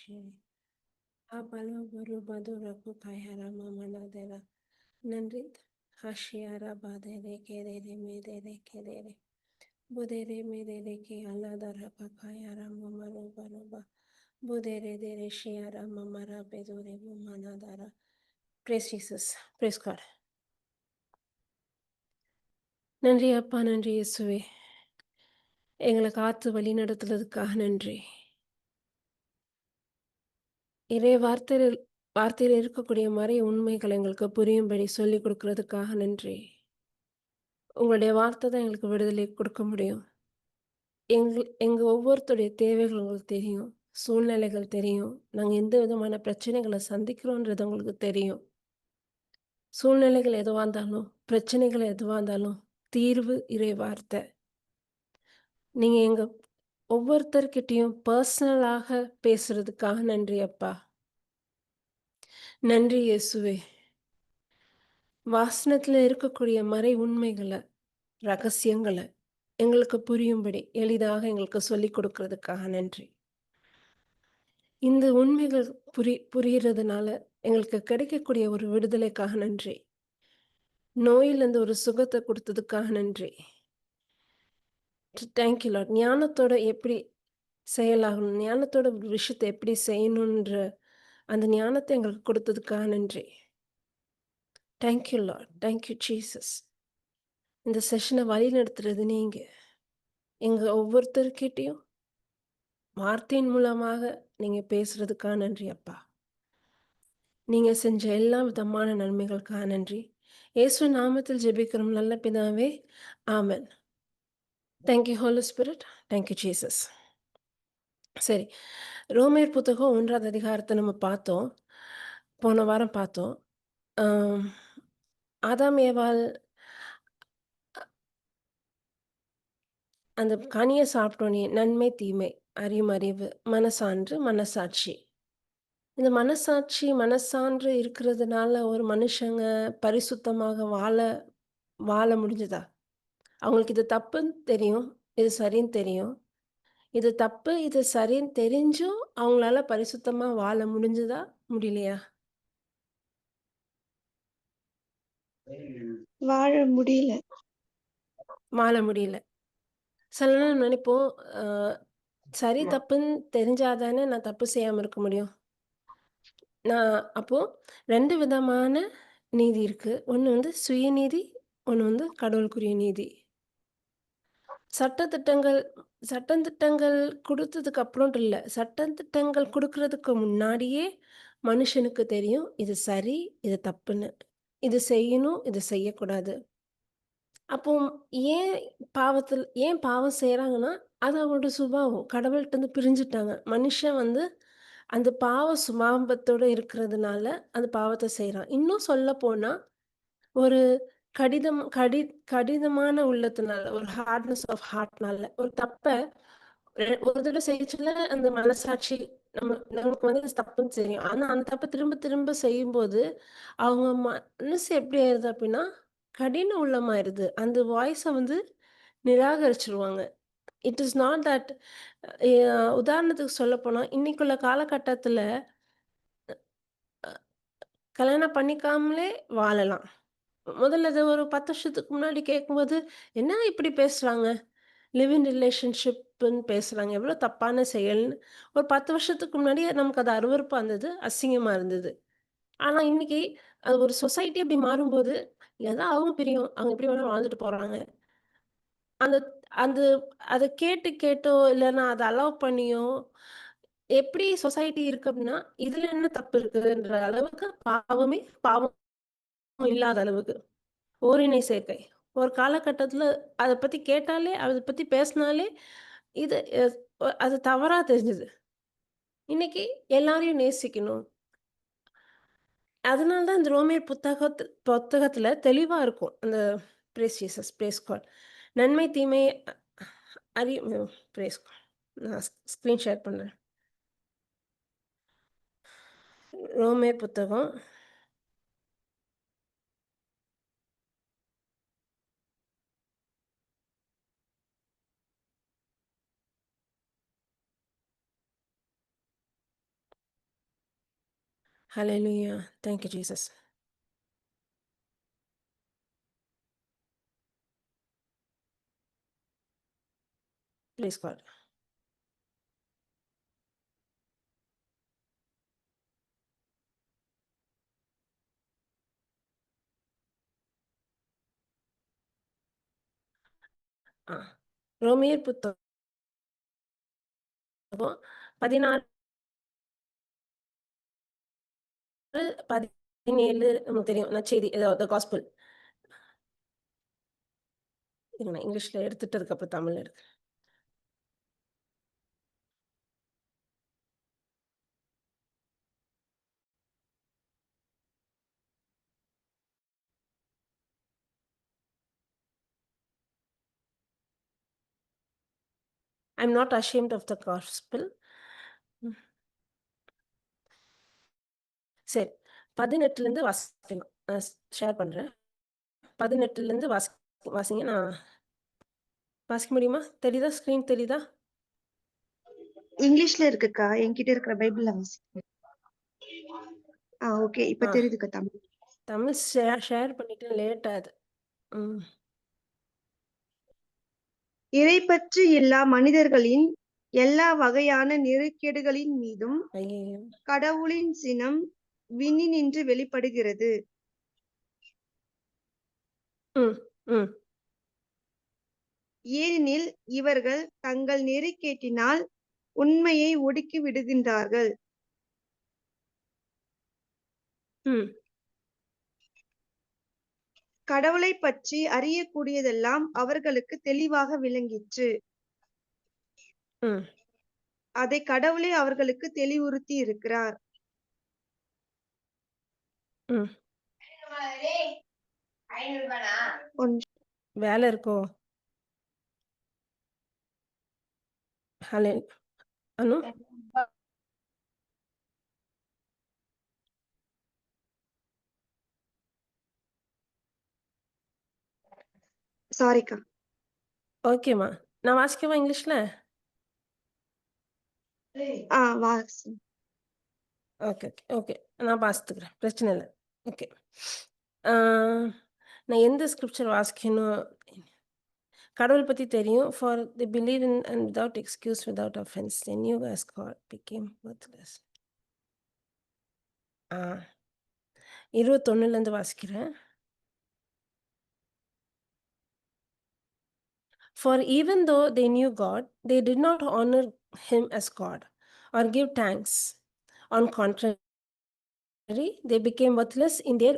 சரி. அப்பலோ பரு பதுர குகாயரா மமனதரா. நன்றி. ஹஷியாரா பாதரே கேரே மேரே கேரே. புதேரே மேரே கே அல்லாதரா பகாயரா மமரோ பரோபா. புதேரே தேரே ஷியாரா மமரா பெதுரே மமனதரா. Praise Jesus. Praise God. நன்றி அப்பா, நன்றி இயேசுவே. எங்களை காத்து வழி நடத்துறதுக்காக நன்றி. இறை வார்த்தையில் இருக்கக்கூடிய மறை உண்மைகள் எங்களுக்கு புரியும்படி சொல்லிக் கொடுக்கறதுக்காக நன்றி. உங்களுடைய வார்த்தை தான் எங்களுக்கு விடுதலை கொடுக்க முடியும். எங்க ஒவ்வொருத்தருடைய தேவைகள் உங்களுக்கு தெரியும். சூழ்நிலைகள் தெரியும். நாங்க எந்த விதமான பிரச்சனைகளை சந்திக்கிறோன்றது உங்களுக்கு தெரியும். சூழ்நிலைகள் எதுவா இருந்தாலும், பிரச்சனைகள் எதுவா இருந்தாலும், தீர்வு இறை வார்த்தை. நீங்க எங்க ஒவ்வொருத்தர்கிட்டயும் பர்சனலாக பேசுறதுக்காக நன்றி அப்பா. நன்றி இயேசுவே. வாசனத்துல இருக்கக்கூடிய மறை உண்மைகள, ரகசியங்கள எங்களுக்கு புரியும்படி எளிதாக எங்களுக்கு சொல்லிக் கொடுக்கறதுக்காக நன்றி. இந்த உண்மைகள் புரியறதுனால எங்களுக்கு கிடைக்கக்கூடிய ஒரு விடுதலைக்காக நன்றி. நோயிலிருந்து ஒரு சுகத்த குடுத்ததுக்காக நன்றி. Thank you Lord. ஞானத்தோட எப்படி செயலாகணும், ஞானத்தோட ஒரு விஷயத்த எப்படி செய்யணுன்ற அந்த ஞானத்த எங்களுக்கு கொடுத்ததுக்காக நன்றி. Thank you Lord. Thank you Jesus. இந்த செஷன வழிநடத்துறது நீங்க. எங்க ஒவ்வொருத்தர்கிட்டயும் வார்த்தையின் மூலமாக நீங்க பேசுறதுக்காக நன்றி அப்பா. நீங்க செஞ்ச எல்லா விதமான நன்மைகளுக்காக நன்றி. இயேசு நாமத்தில் ஜெபிக்கிறோம் நல்ல பிதாவே. ஆமென். Thank you Holy Spirit. Thank you Jesus. சரி. ரோமேர் புத்தகம் 1வது அதிகாரத்த நம்ம பார்த்தோம். போன வாரம் பார்த்தோம். ஆம், ஆதாம் ஏவாள் அந்த கனிய சாப்பிட்டோனே நன்மை, தீமை, அறியும் அறிவு, மனசான்று, மனசாட்சி. இந்த மனசாட்சி, மனசான்று இருக்கிறதுனால ஒரு மனுஷங்க பரிசுத்தமாக வாழ முடிஞ்சதா? அவங்களுக்கு இது தப்புன்னு தெரியும். இது சரின்னு தெரியும். இது தப்பு, இது சரின்னு தெரிஞ்சும் அவங்களால பரிசுத்தமா வாழ முடிஞ்சதா? முடியலையா? வாழ முடியல. வாழ முடியல. சில நேரம் நினைப்போம், அ சரி, தப்புன்னு தெரிஞ்சா தானே நான் தப்பு செய்யாம இருக்க முடியும். அப்போ 2 விதமான நீதி இருக்கு. ஒண்ணு வந்து சுயநீதி, ஒண்ணு வந்து கடவுளுக்குரிய நீதி. சட்டதிட்டங்கள் சட்டதிட்டங்கள் குடுத்ததுக்கு அப்புறம்ன்ட்டு இல்ல. சட்டதிட்டங்கள் குடுக்குறதுக்கு முன்னாடியே மனுஷனுக்கு தெரியும். இது சரி, இது தப்புன்னு. இது செய்யணும், இது செய்யக்கூடாது. அப்போ ஏன் பாவம் செய்றாங்கன்னா, அது அவங்களோட சுபாவம். கடவுள்ட்டருந்து பிரிஞ்சுட்டாங்க. மனுஷன் வந்து அந்த பாவ சுபாவத்தோட இருக்கிறதுனால, அந்த பாவத்த செய்றான். இன்னும் சொல்லப்போனா, ஒரு கடிதம் கடி கடினமான உள்ளத்தினால, ஒரு ஹார்ட்னஸ் ஆஃப் ஹார்ட்னால, ஒரு தப்ப ஒரு தடவ செய்யச்சுல அந்த மனசாட்சி நமக்கு வந்து அது தப்புன்னு தெரியும். ஆனா, அந்த தப்ப திரும்ப திரும்ப செய்யும்போது, அவங்க மனசு எப்படி ஆயிருது அப்படின்னா, கடின உள்ளமாயிருது. அந்த வாய்ஸ வந்து நிராகரிச்சுருவாங்க. It is not that a உதாரணத்துக்கு சொல்லப்போனா, இன்னைக்குள்ள காலகட்டத்தில கல்யாணம் பண்ணிக்காமலே வாழலாம். முதல்ல இது ஒரு 10 வருஷத்துக்கு முன்னாடி கேட்கும்போது, "என்ன இப்படி பேசுறாங்க? லிவ் இன் ரிலேஷன்ஷிப்ன்னு பேசுறாங்க. எவ்வளோ தப்பான செயல்ன்னு." ஒரு 10 வருஷத்துக்கு முன்னாடியே நமக்கு அது அருவருப்பா இருந்தது. அசிங்கமா இருந்தது. ஆனா இன்னைக்கு அது ஒரு சொசைட்டி அப்படி மாறும்போது, ஏதான் அவங்க பிரியும். அவங்க எப்படி வேணா வாழ்ந்துட்டு போறாங்க. அந்த அந்த அத கேட்டோ, இல்லன்னா அத அலோவ் பண்ணியோ, எப்படி சொசைட்டி இருக்கு அப்படின்னா, இதுல என்ன தப்பு இருக்குன்ற அளவுக்கு பாவம் இல்லாத அளவுக்கு. ஓரினை சேர்க்கை. ஒரு காலகட்டத்தில அத பத்தி கேட்டாலே, அத பத்தி பேசினாலே, இது அது தவறா தெரிஞ்சது. இன்னைக்கு எல்லாரையும் நேசிக்கணும். அதனால தான் இந்த ரோமியர் புத்தகத்தில தெளிவா இருக்கும். அந்த பிரேஸ் ஜீசஸ், பிரேஸ் காட். நன்மை, தீமை அறி பிரேஸ் காட். நான் ஸ்க்ரீன் ஷேர் பண்றேன். ரோமியர் புத்தகம் Hallelujah. Thank you, Jesus. Praise God. ஆ. ரோமியர் புத்தகம் 16, 17 நமக்கு தெரியும். நற்செய்தி த காஸ்பல். இருங்க நான் இங்கிலீஷ்ல எடுத்துட்டு அதுக்கப்புறம் தமிழ்ல எடுக்கிறேன். I am not ashamed of the gospel. ம். சரி. 18லேருந்து வாசிக்கலாம். நான் ஷேர் பண்றேன். 18லேருந்து வாசிங்க. நான் வாசிக்க முடியுமா? தெரியுதா? ஸ்க்ரீன் தெரியுதா? இங்கிலீஷ்ல இருக்குக்கா. என்கிட்ட இருக்கிற பைபிள்ல வாசிக்கிறேன். ஓகே. இப்ப ஆ. தெரியுதுக்கா தமிழ். தமிழ் ஷேர் பண்ணிட்டேன். லேட் ஆகுது. ம். இறைப்பற்று இல்லா மனிதர்களின் எல்லா வகையான நெறிகேடுகளின் மீதும் ஐயய்யோ! கடவுளின் சினம் விண்ணினின்று வெளிப்படுகிறது. ம். ம். ஏனெனில் இவர்கள் தங்கள் நெறிகேட்டினால் உண்மையை ஒடுக்கி விடுகின்றார்கள். ம். கடவுளைப் பற்றி அறியக்கூடியதெல்லாம் அவர்களுக்கு தெளிவாக விளங்கிற்று. ம். அதை கடவுளே அவர்களுக்கு தெளிவுறுத்தி இருக்கிறார். ம். ஒன்று. வேலை இருக்கோ? ஹலோ அனு? சாரிக்கா. ஓகேம்மா. நான் வாசிக்கவா இங்கிலீஷ்ல? வாசி. Okay, okay, okay. நான் பார்த்துக்கிறேன். பிரச்சனை இல்ல. ஓகே. ஆ நான் எந்த ஸ்கிரிப்சர் வாசிக்கணும்? கடவுள் பத்தி தெரியும். For the believe in and without excuse, without offence, the new as God became worthless. ஆ 21லேருந்து வாசிக்கிறேன். For even though they knew God, they did not honor him as God or give thanks. On contrary, they became worthless in their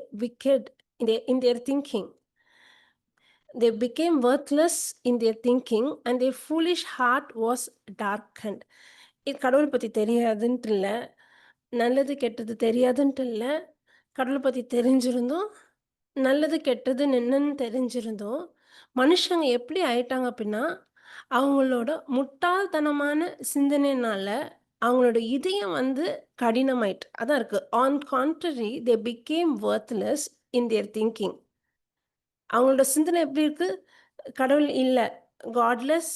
in their thinking. They became worthless in their thinking and their foolish heart was darkened. இது கடவுள் பத்தி தெரியாதுன்ட்டு இல்ல. நல்லது, கெட்டது தெரியாதுன்ட்டு இல்ல. கடவுள பத்தி தெரிஞ்சிருந்தும், நல்லது, கெட்டதுன்னு என்னன்னு தெரிஞ்சிருந்தும், மனுஷங்க எப்படி ஆயிட்டாங்க அப்டின்னா, அவங்களோட முட்டாள்தனமான சிந்தனைனால, அவங்களோட இதயம் வந்து கடினமாயிட்டு. அதான் இருக்கு. On contrary they became worthless in their thinking. அவங்களோட சிந்தனை எப்படி இருக்கு? கடவுள் இல்ல. Godless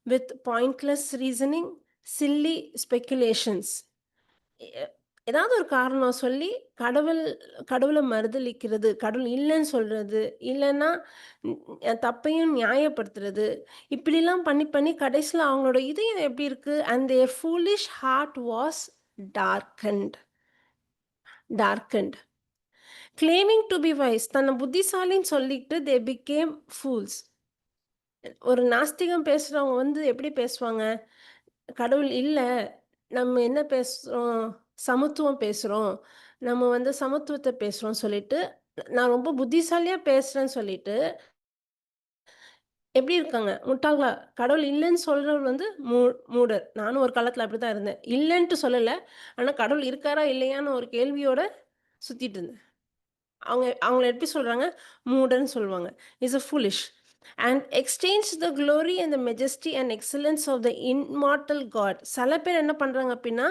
with pointless reasoning, silly speculations. எ ஏதாவது ஒரு காரணம் சொல்லி கடவுள மறுதலிக்கிறது, கடவுள் இல்லன்னு சொல்றது, இல்லன்னா தப்பையும் நியாயப்படுத்துறது, இப்படிலாம் பண்ணி பண்ணி கடைசில அவங்களோட இதயம் எப்படி இருக்கு? And their foolish heart was darkened darkened. Claiming to be wise, தன்னை புத்திசாலின்னு சொல்லிட்டு தே பிகேம் ஃபூல்ஸ். ஒரு நாஸ்திகம் பேசுறவங்க வந்து எப்படி பேசுவாங்க? கடவுள் இல்ல. நம்ம என்ன பேசுறோம்? சமத்துவம் பேசுறோம். நம்ம வந்து சமத்துவத்த பேசுறோம்ன்னு சொல்லிட்டு, நான் ரொம்ப புத்திசாலியா பேசுறேன்னு சொல்லிட்டு, எப்படி இருக்காங்க? முட்டாள்களா? கடவுள் இல்லன்னு சொல்றவர் வந்து மூடர். நானும் ஒரு காலத்துல அப்படித்தான் இருந்தேன். இல்லன்ட்டு சொல்லல. ஆனா கடவுள் இருக்காரா? இல்லையான்னு ஒரு கேள்வியோட சுத்திட்டு இருந்தேன். அவங்கள எப்படி சொல்றாங்க? மூடர்ன்னு சொல்லுவாங்க. Is a foolish. And exchange the glory and the majesty and excellence of the immortal God. சில பேர் என்ன பண்றாங்க அப்படின்னா,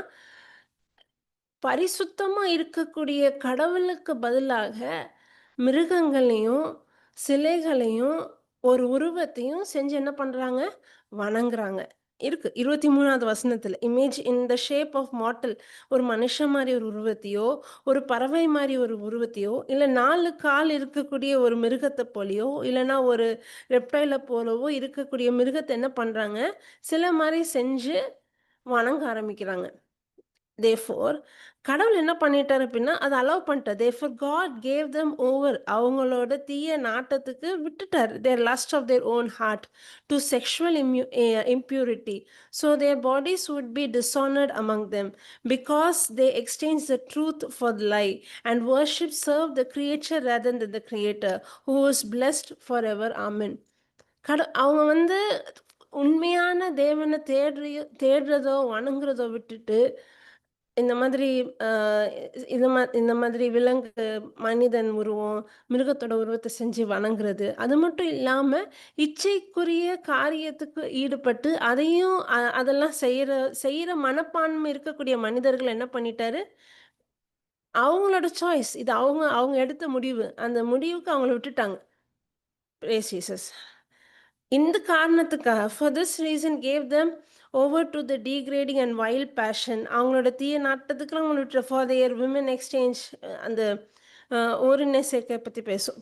பரிசுத்தமா இருக்கக்கூடிய கடவுளுக்கு பதிலாக மிருகங்களையும், சிலைகளையும், ஒரு உருவத்தையும் செஞ்சு என்ன பண்றாங்க? வணங்குறாங்க. இருக்கு. 23வது வசனத்துல. Image in the shape of mortal. ஒரு மனுஷன் மாரி ஒரு உருவத்தையோ, ஒரு பறவை மாரி ஒரு உருவத்தையோ, இல்ல 4 கால் இருக்கக்கூடிய ஒரு மிருகத்த போலயோ, இல்லன்னா ஒரு ரெப்டைல போலவோ இருக்கக்கூடிய மிருகத்த என்ன பண்றாங்க, சிலை மாரி செஞ்சு வணங்க ஆரம்பிக்கிறாங்க. தேர்ஃபோர் கடவுள் என்ன பண்ணிட்டாரு அப்டின்னா, அத அலோவ் பண்ணிட்டார். Therefore God gave them over. அவங்களோட தீய நாட்டத்துக்கு விட்டுட்டாரு. Their lust of their own heart to sexual impurity. So their bodies would be dishonoured among them because they exchange the truth for lie and worship serve the creature rather than the creator who is blessed for ever. Amen. அவங்க வந்து உண்மையான தேவன தேடுறதோ, வணங்குறதோ விட்டுட்டு, இந்த மாதிரி அ இந்த மாதிரி விலங்கு, மனிதன் உருவம், மிருகத்தோட உருவத்த செஞ்சு வணங்குறது. அது மட்டும் இல்லாம, இச்சைக்குரிய காரியத்துக்கு ஈடுபட்டு, அதையும் அதெல்லாம் செய்யற மனப்பான்மை இருக்கக்கூடிய மனிதர்கள் என்ன பண்ணிட்டாரு, அவங்களோட சாய்ஸ். இது அவங்க அவங்க எடுத்த முடிவு. அந்த முடிவுக்கு அவங்கள விட்டுட்டாங்க. Praise Jesus. இந்த காரணத்துக்காக for this reason gave them over to the degrading and vile passion. அவங்களோட தீய நாட்டத்துக்கு அவங்கள விட்டுற ஃபார் தேர் விமன் எக்ஸ்சேஞ்ச் அந்த ஓரின சேர்க்கை பற்றி பேசும்.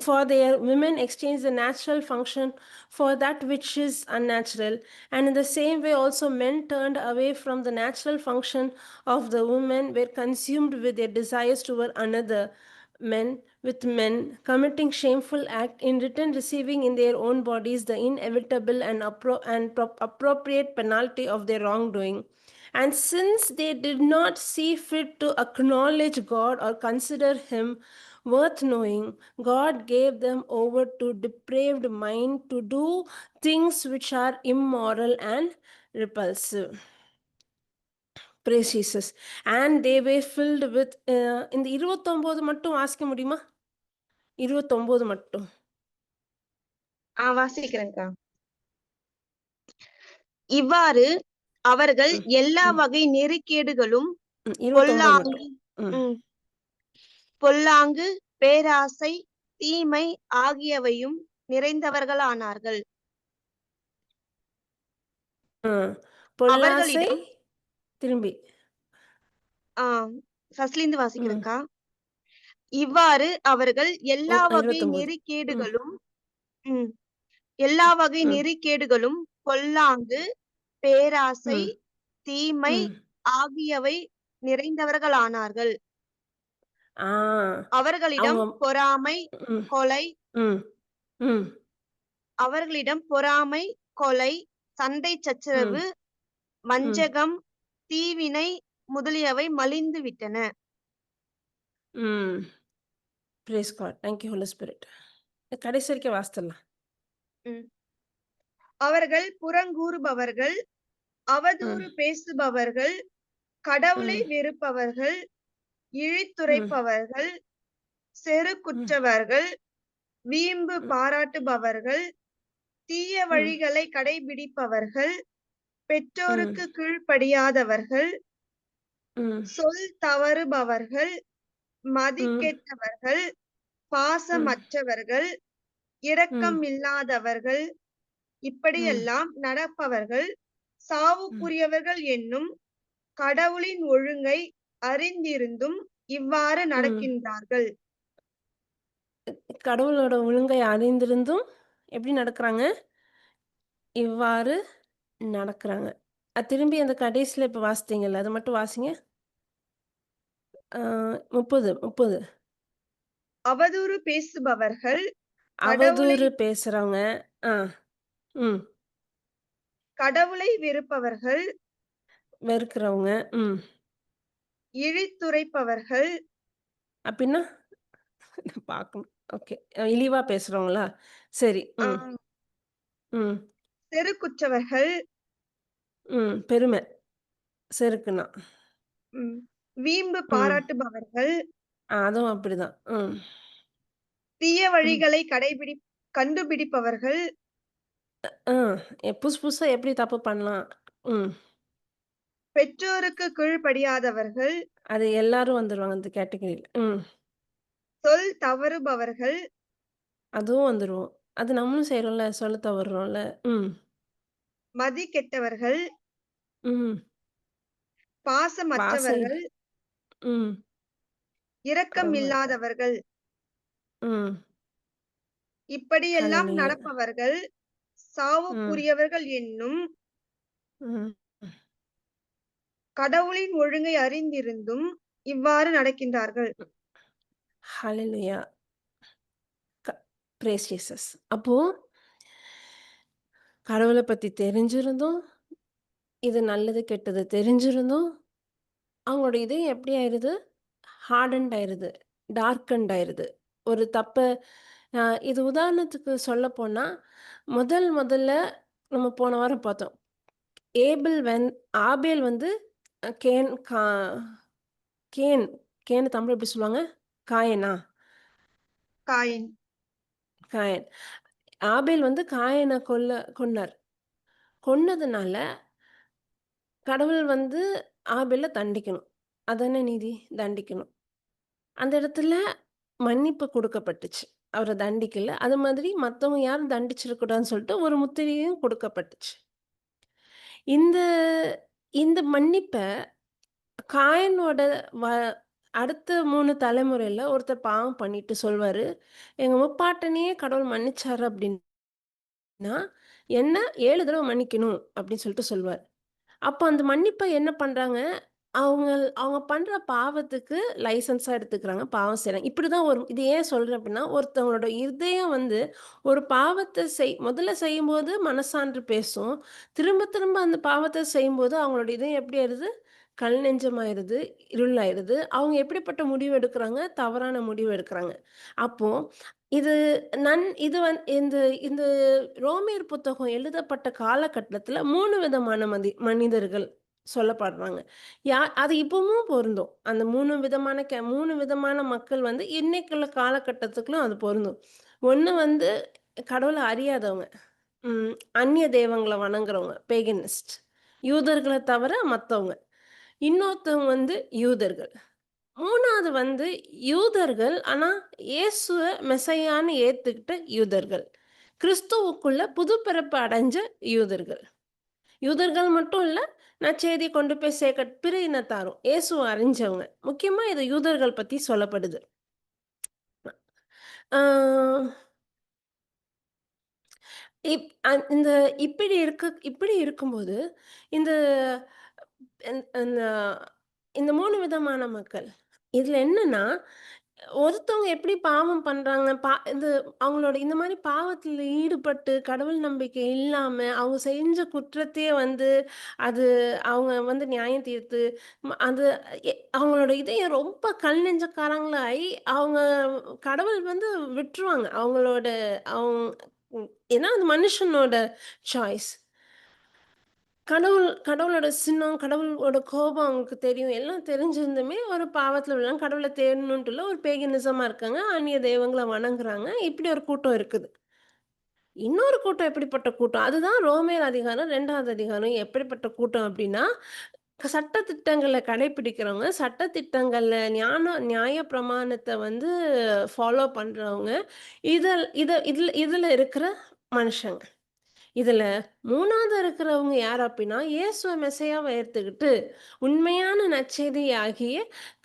For their women exchange the natural function for that which is unnatural. And in the same way also men turned away from the natural function of the women were consumed with their desires toward another men with men committing shameful act in return receiving in their own bodies the inevitable and appropriate penalty of their wrongdoing. And since they did not see fit to acknowledge God or consider him worth knowing, God gave them over to depraved mind to do things which are immoral and repulsive. Praise Jesus. And they were filled with இந்த 29 மட்டும் வாசிக்க முடியுமா? 29 மட்டும். வாசிக்கிறேன்க்கா. இவ்வாறு அவர்கள் ம், எல்லா ம், வகை நெறிகேடுகளும், 29 பொல்லாங்கு மட்டும். ம். ம், பொல்லாங்கு, பேராசை, தீமை ஆகியவையும் நிறைந்தவர்களானார்கள். பொல்லாசை அவர்களிடம் திரும்பி. ஆ ஃபர்ஸ்ட்லேருந்து ம். வாசிக்கிறேன்க்கா. இவ்வாறு அவர்கள் எல்லா வகை 29. ம், நெறிகேடுகளும் ம், எல்லா வகை ம், நெறிகேடுகளும், பொல்லாங்கு, பேராசை, ம், தீமை ம். ஆகியவை நிறைந்தவர்களானார்கள். ஆ. அவர்களிடம் அவங்க பொறாமை, ம், கொலை ம், ம், அவர்களிடம் பொறாமை, கொலை, சண்டை ம், சச்சரவு, ம், வஞ்சகம், தீவினை முதலியவை மலிந்து விட்டன. ம். Praise God. Thank you Holy Spirit. கடைசி வரைக்கும் வாசித்துடலாம். ம். அவர்கள் புறங்கூறுபவர்கள், ம், அவதூறு பேசுபவர்கள், கடவுளை ம், வெறுப்பவர்கள், ம், இழித்துரைப்பவர்கள், ம், செருக்குற்றவர்கள், வீம்பு ம், பாராட்டுபவர்கள், தீய ம், வழிகளை கடைபிடிப்பவர்கள், ம், பெற்றோருக்கு கீழ்ப்படியாதவர்கள், ம், சொல் தவறுபவர்கள், ம், மதிகெட்டவர்கள், ம், பாசமற்றவர்கள், ம், இரக்கமில்லாதவர்கள், ம், இப்படியெல்லாம் நடப்பவர்கள் ம். சாவுக்குரியவர்கள் என்னும் கடவுளின் ஒழுங்கை அறிந்திருந்தும் இவ்வாறு ம். நடக்கின்றார்கள். கடவுளோட ஒழுங்கை அறிந்திருந்தும் எப்படி நடக்குறாங்க? இவ்வாறு நடக்குறாங்க. திரும்பி அந்த கடைசில இப்ப வாசித்தீங்கல்ல, அத மட்டும் வாசிங்க. ஆ 30, 30. அவதூறு பேசுபவர்கள், கடவுளை அவதூறு பேசுறவங்க. ஆ. ம். கடவுளை வெறுப்பவர்கள், வெறுக்கிறவங்க. ம். இழித்துரைப்பவர்கள், அப்டின்னா? பார்க்கணும். ஓகே. இழிவா பேசுறவங்களா? சரி. ஆ ம். ம். செருக்குற்றவர்கள், ம். பெருமை. செருக்குன்னா. ம், வீம்பு ம். பாராட்டுபவர்கள், அதுவும் அப்படிதான். ம். தீய ம். வழிகளை கண்டுபிடிப்பவர்கள், ஆ. புதுசு புதுசா எப்படி தப்பு பண்ணலாம்? ம். பெற்றோருக்கு கீழ்ப்படியாதவர்கள், அது எல்லாரும் வந்துருவாங்க அந்த கேட்டகரில. ம். சொல் தவறுபவர்கள், அதுவும் வந்துரும். அது நம்மளும் செய்றோம்ல, சொல்ல தவறுறோம்ல. ம். மதிகெட்டவர்கள், ம். பாச பாசமற்றவர்கள், ம். இரக்கம் ரொம்ப இல்லாதவர்கள், ம். இப்படியெல்லாம் ஹalleluya. நடப்பவர்கள் ம். சாவுக்குரியவர்கள் என்னும் ம். கடவுளின் ஒழுங்கை அறிந்திருந்தும் இவ்வாறு நடக்கின்றார்கள். ஹalleluya. க பிரைஸ் ஜீசஸ். அப்போ கடவுள பத்தி தெரிஞ்சிருந்தும், இது நல்லது, கெட்டது தெரிஞ்சிருந்தும், அவங்களோட இதயம் எப்படி ஆயிருது? ஹார்டன்ட் ஆயிருது. டார்க்கன்ட் ஆயிருது. ஒரு தப்ப அ இது உதாரணத்துக்கு சொல்லப்போனா, முதல்ல நம்ம போன வாரம் பார்த்தோம். ஏபிள் வென் ஆபேல் வந்து அ கேன் கா கேன் கேன தமிழ்ல எப்படி சொல்லுவாங்க? காயனா? காயின். காயன். ஆபேல் வந்து காயன கொன்னார். கொன்னதுனால கடவுள் வந்து ஆபேல தண்டிக்கணும். அதானே நீதி? தண்டிக்கணும். அந்த இடத்துல மன்னிப்பு குடுக்கப்பட்டுச்சு. அவர தண்டிக்கல. அது மாதிரி மத்தவங்க யாரும் தண்டிச்சிடக்கூடாதுன்னு சொல்லிட்டு ஒரு முத்திரையும் குடுக்கப்பட்டுச்சு. இந்த இந்த மன்னிப்ப காயனோட வ அடுத்த 3 தலைமுறையில ஒருத்தர் பாவம் பண்ணிட்டு சொல்வாரு, "எங்க முப்பாட்டனையே கடவுள் மன்னிச்சாரு அப்டின்னா, என்ன 7 தடவ மன்னிக்கணும்" அப்டின்னு சொல்லிட்டு சொல்வாரு. அப்ப அந்த மன்னிப்ப என்ன பண்றாங்க, அவங்க அவங்க பண்ற பாவத்துக்கு லைசென்ஸா எடுத்துக்கிறாங்க. பாவம் செய்றாங்க. இப்படிதான் ஒரு இது ஏன் சொல்றேன் அப்படின்னா, ஒருத்தவங்களோட இருதயம் வந்து ஒரு பாவத்த முதல்ல செய்யும்போது மனசான்று பேசும். திரும்ப திரும்ப அந்த பாவத்த செய்யும்போது அவங்களோட இதயம் எப்படி ஆயிருது? கல் நெஞ்சமாயிருது, இருளாயிருது. அவங்க எப்படிப்பட்ட முடிவு எடுக்குறாங்க? தவறான முடிவு எடுக்குறாங்க. அப்போ இது இது இந்த இந்த ரோமியர் புத்தகம் எழுதப்பட்ட காலகட்டத்தில 3 விதமான மனிதர்கள் சொல்லப்படுறாங்க. அது இப்பவும் பொருந்தும். அந்த 3 விதமான மக்கள் வந்து இன்னைக்குள்ள காலகட்டத்துக்கும் அது பொருந்தும். ஒண்ணு வந்து கடவுள அறியாதவங்க. ம். அந்நிய தெய்வங்கள வணங்குறவங்க. பேகனிஸ்ட். யூதர்கள தவிர மத்தவங்க. இன்னொருத்தவங்க வந்து யூதர்கள். 3வது வந்து யூதர்கள். ஆனா, இயேசுவ மெஸ்ஸையான்னு ஏத்துக்கிட்ட யூதர்கள். கிறிஸ்துவுக்குள்ள புது பிறப்பு அடைஞ்ச யூதர்கள். யூதர்கள் மட்டும் இல்ல, நற்செய்திய கொண்டு போய் சேர்க்க பிற இனத்தாரும். இயேசுவ அறிஞ்சவங்க. முக்கியமா இது யூதர்கள் பத்தி சொல்லப்படுது. ஆ இப் அந் இந்த இப்படி இருக்கும்போது, இந்த இந்த இந்த 3 விதமான மக்கள். இதுல என்னன்னா, ஒருத்தவங்க எப்படி பாவம் பண்றாங்க, இது அவங்களோட இந்த மாரி பாவத்துல ஈடுபட்டு, கடவுள் நம்பிக்கை இல்லாம, அவங்க செஞ்ச குற்றத்தையே வந்து, அது அவங்க வந்து நியாயம் தீர்த்து, அது அவங்களோட இதயம் ரொம்ப கல் நெஞ்சக்காரங்களாயி, அவங்க கடவுள் வந்து விட்டுருவாங்க. அவங்க ஏன்னா அது மனுஷனோட சாய்ஸ். கடவுளோட சின்னம், கடவுளோட கோபம் அவங்களுக்கு தெரியும். எல்லாம் தெரிஞ்சிருந்துமே ஒரு பாவத்துல விழுறாங்க. கடவுள தேடணுன்ட்டு இல்ல. ஒரு பேகனிசமா இருக்காங்க. அந்நிய தெய்வங்கள வணங்குறாங்க. இப்படி ஒரு கூட்டம் இருக்குது. இன்னொரு கூட்டம் எப்படிப்பட்ட கூட்டம்? அதுதான் ரோமேயர் அதிகாரம் 2வது அதிகாரம். எப்படிப்பட்ட கூட்டம் அப்படின்னா, சட்ட திட்டங்கள கடைப்பிடிக்கிறவங்க, சட்ட திட்டங்கள்ல நியாய பிரமாணத்த வந்து ஃபாலோ பண்றவங்க. இதுல இருக்கிற மனுஷங்க. இதுல 3வது இருக்கிறவங்க யார் அப்டின்னா, இயேசுவ மெஸ்ஸியாவ ஏத்துக்கிட்டு, உண்மையான நற்செய்தி ஆகிய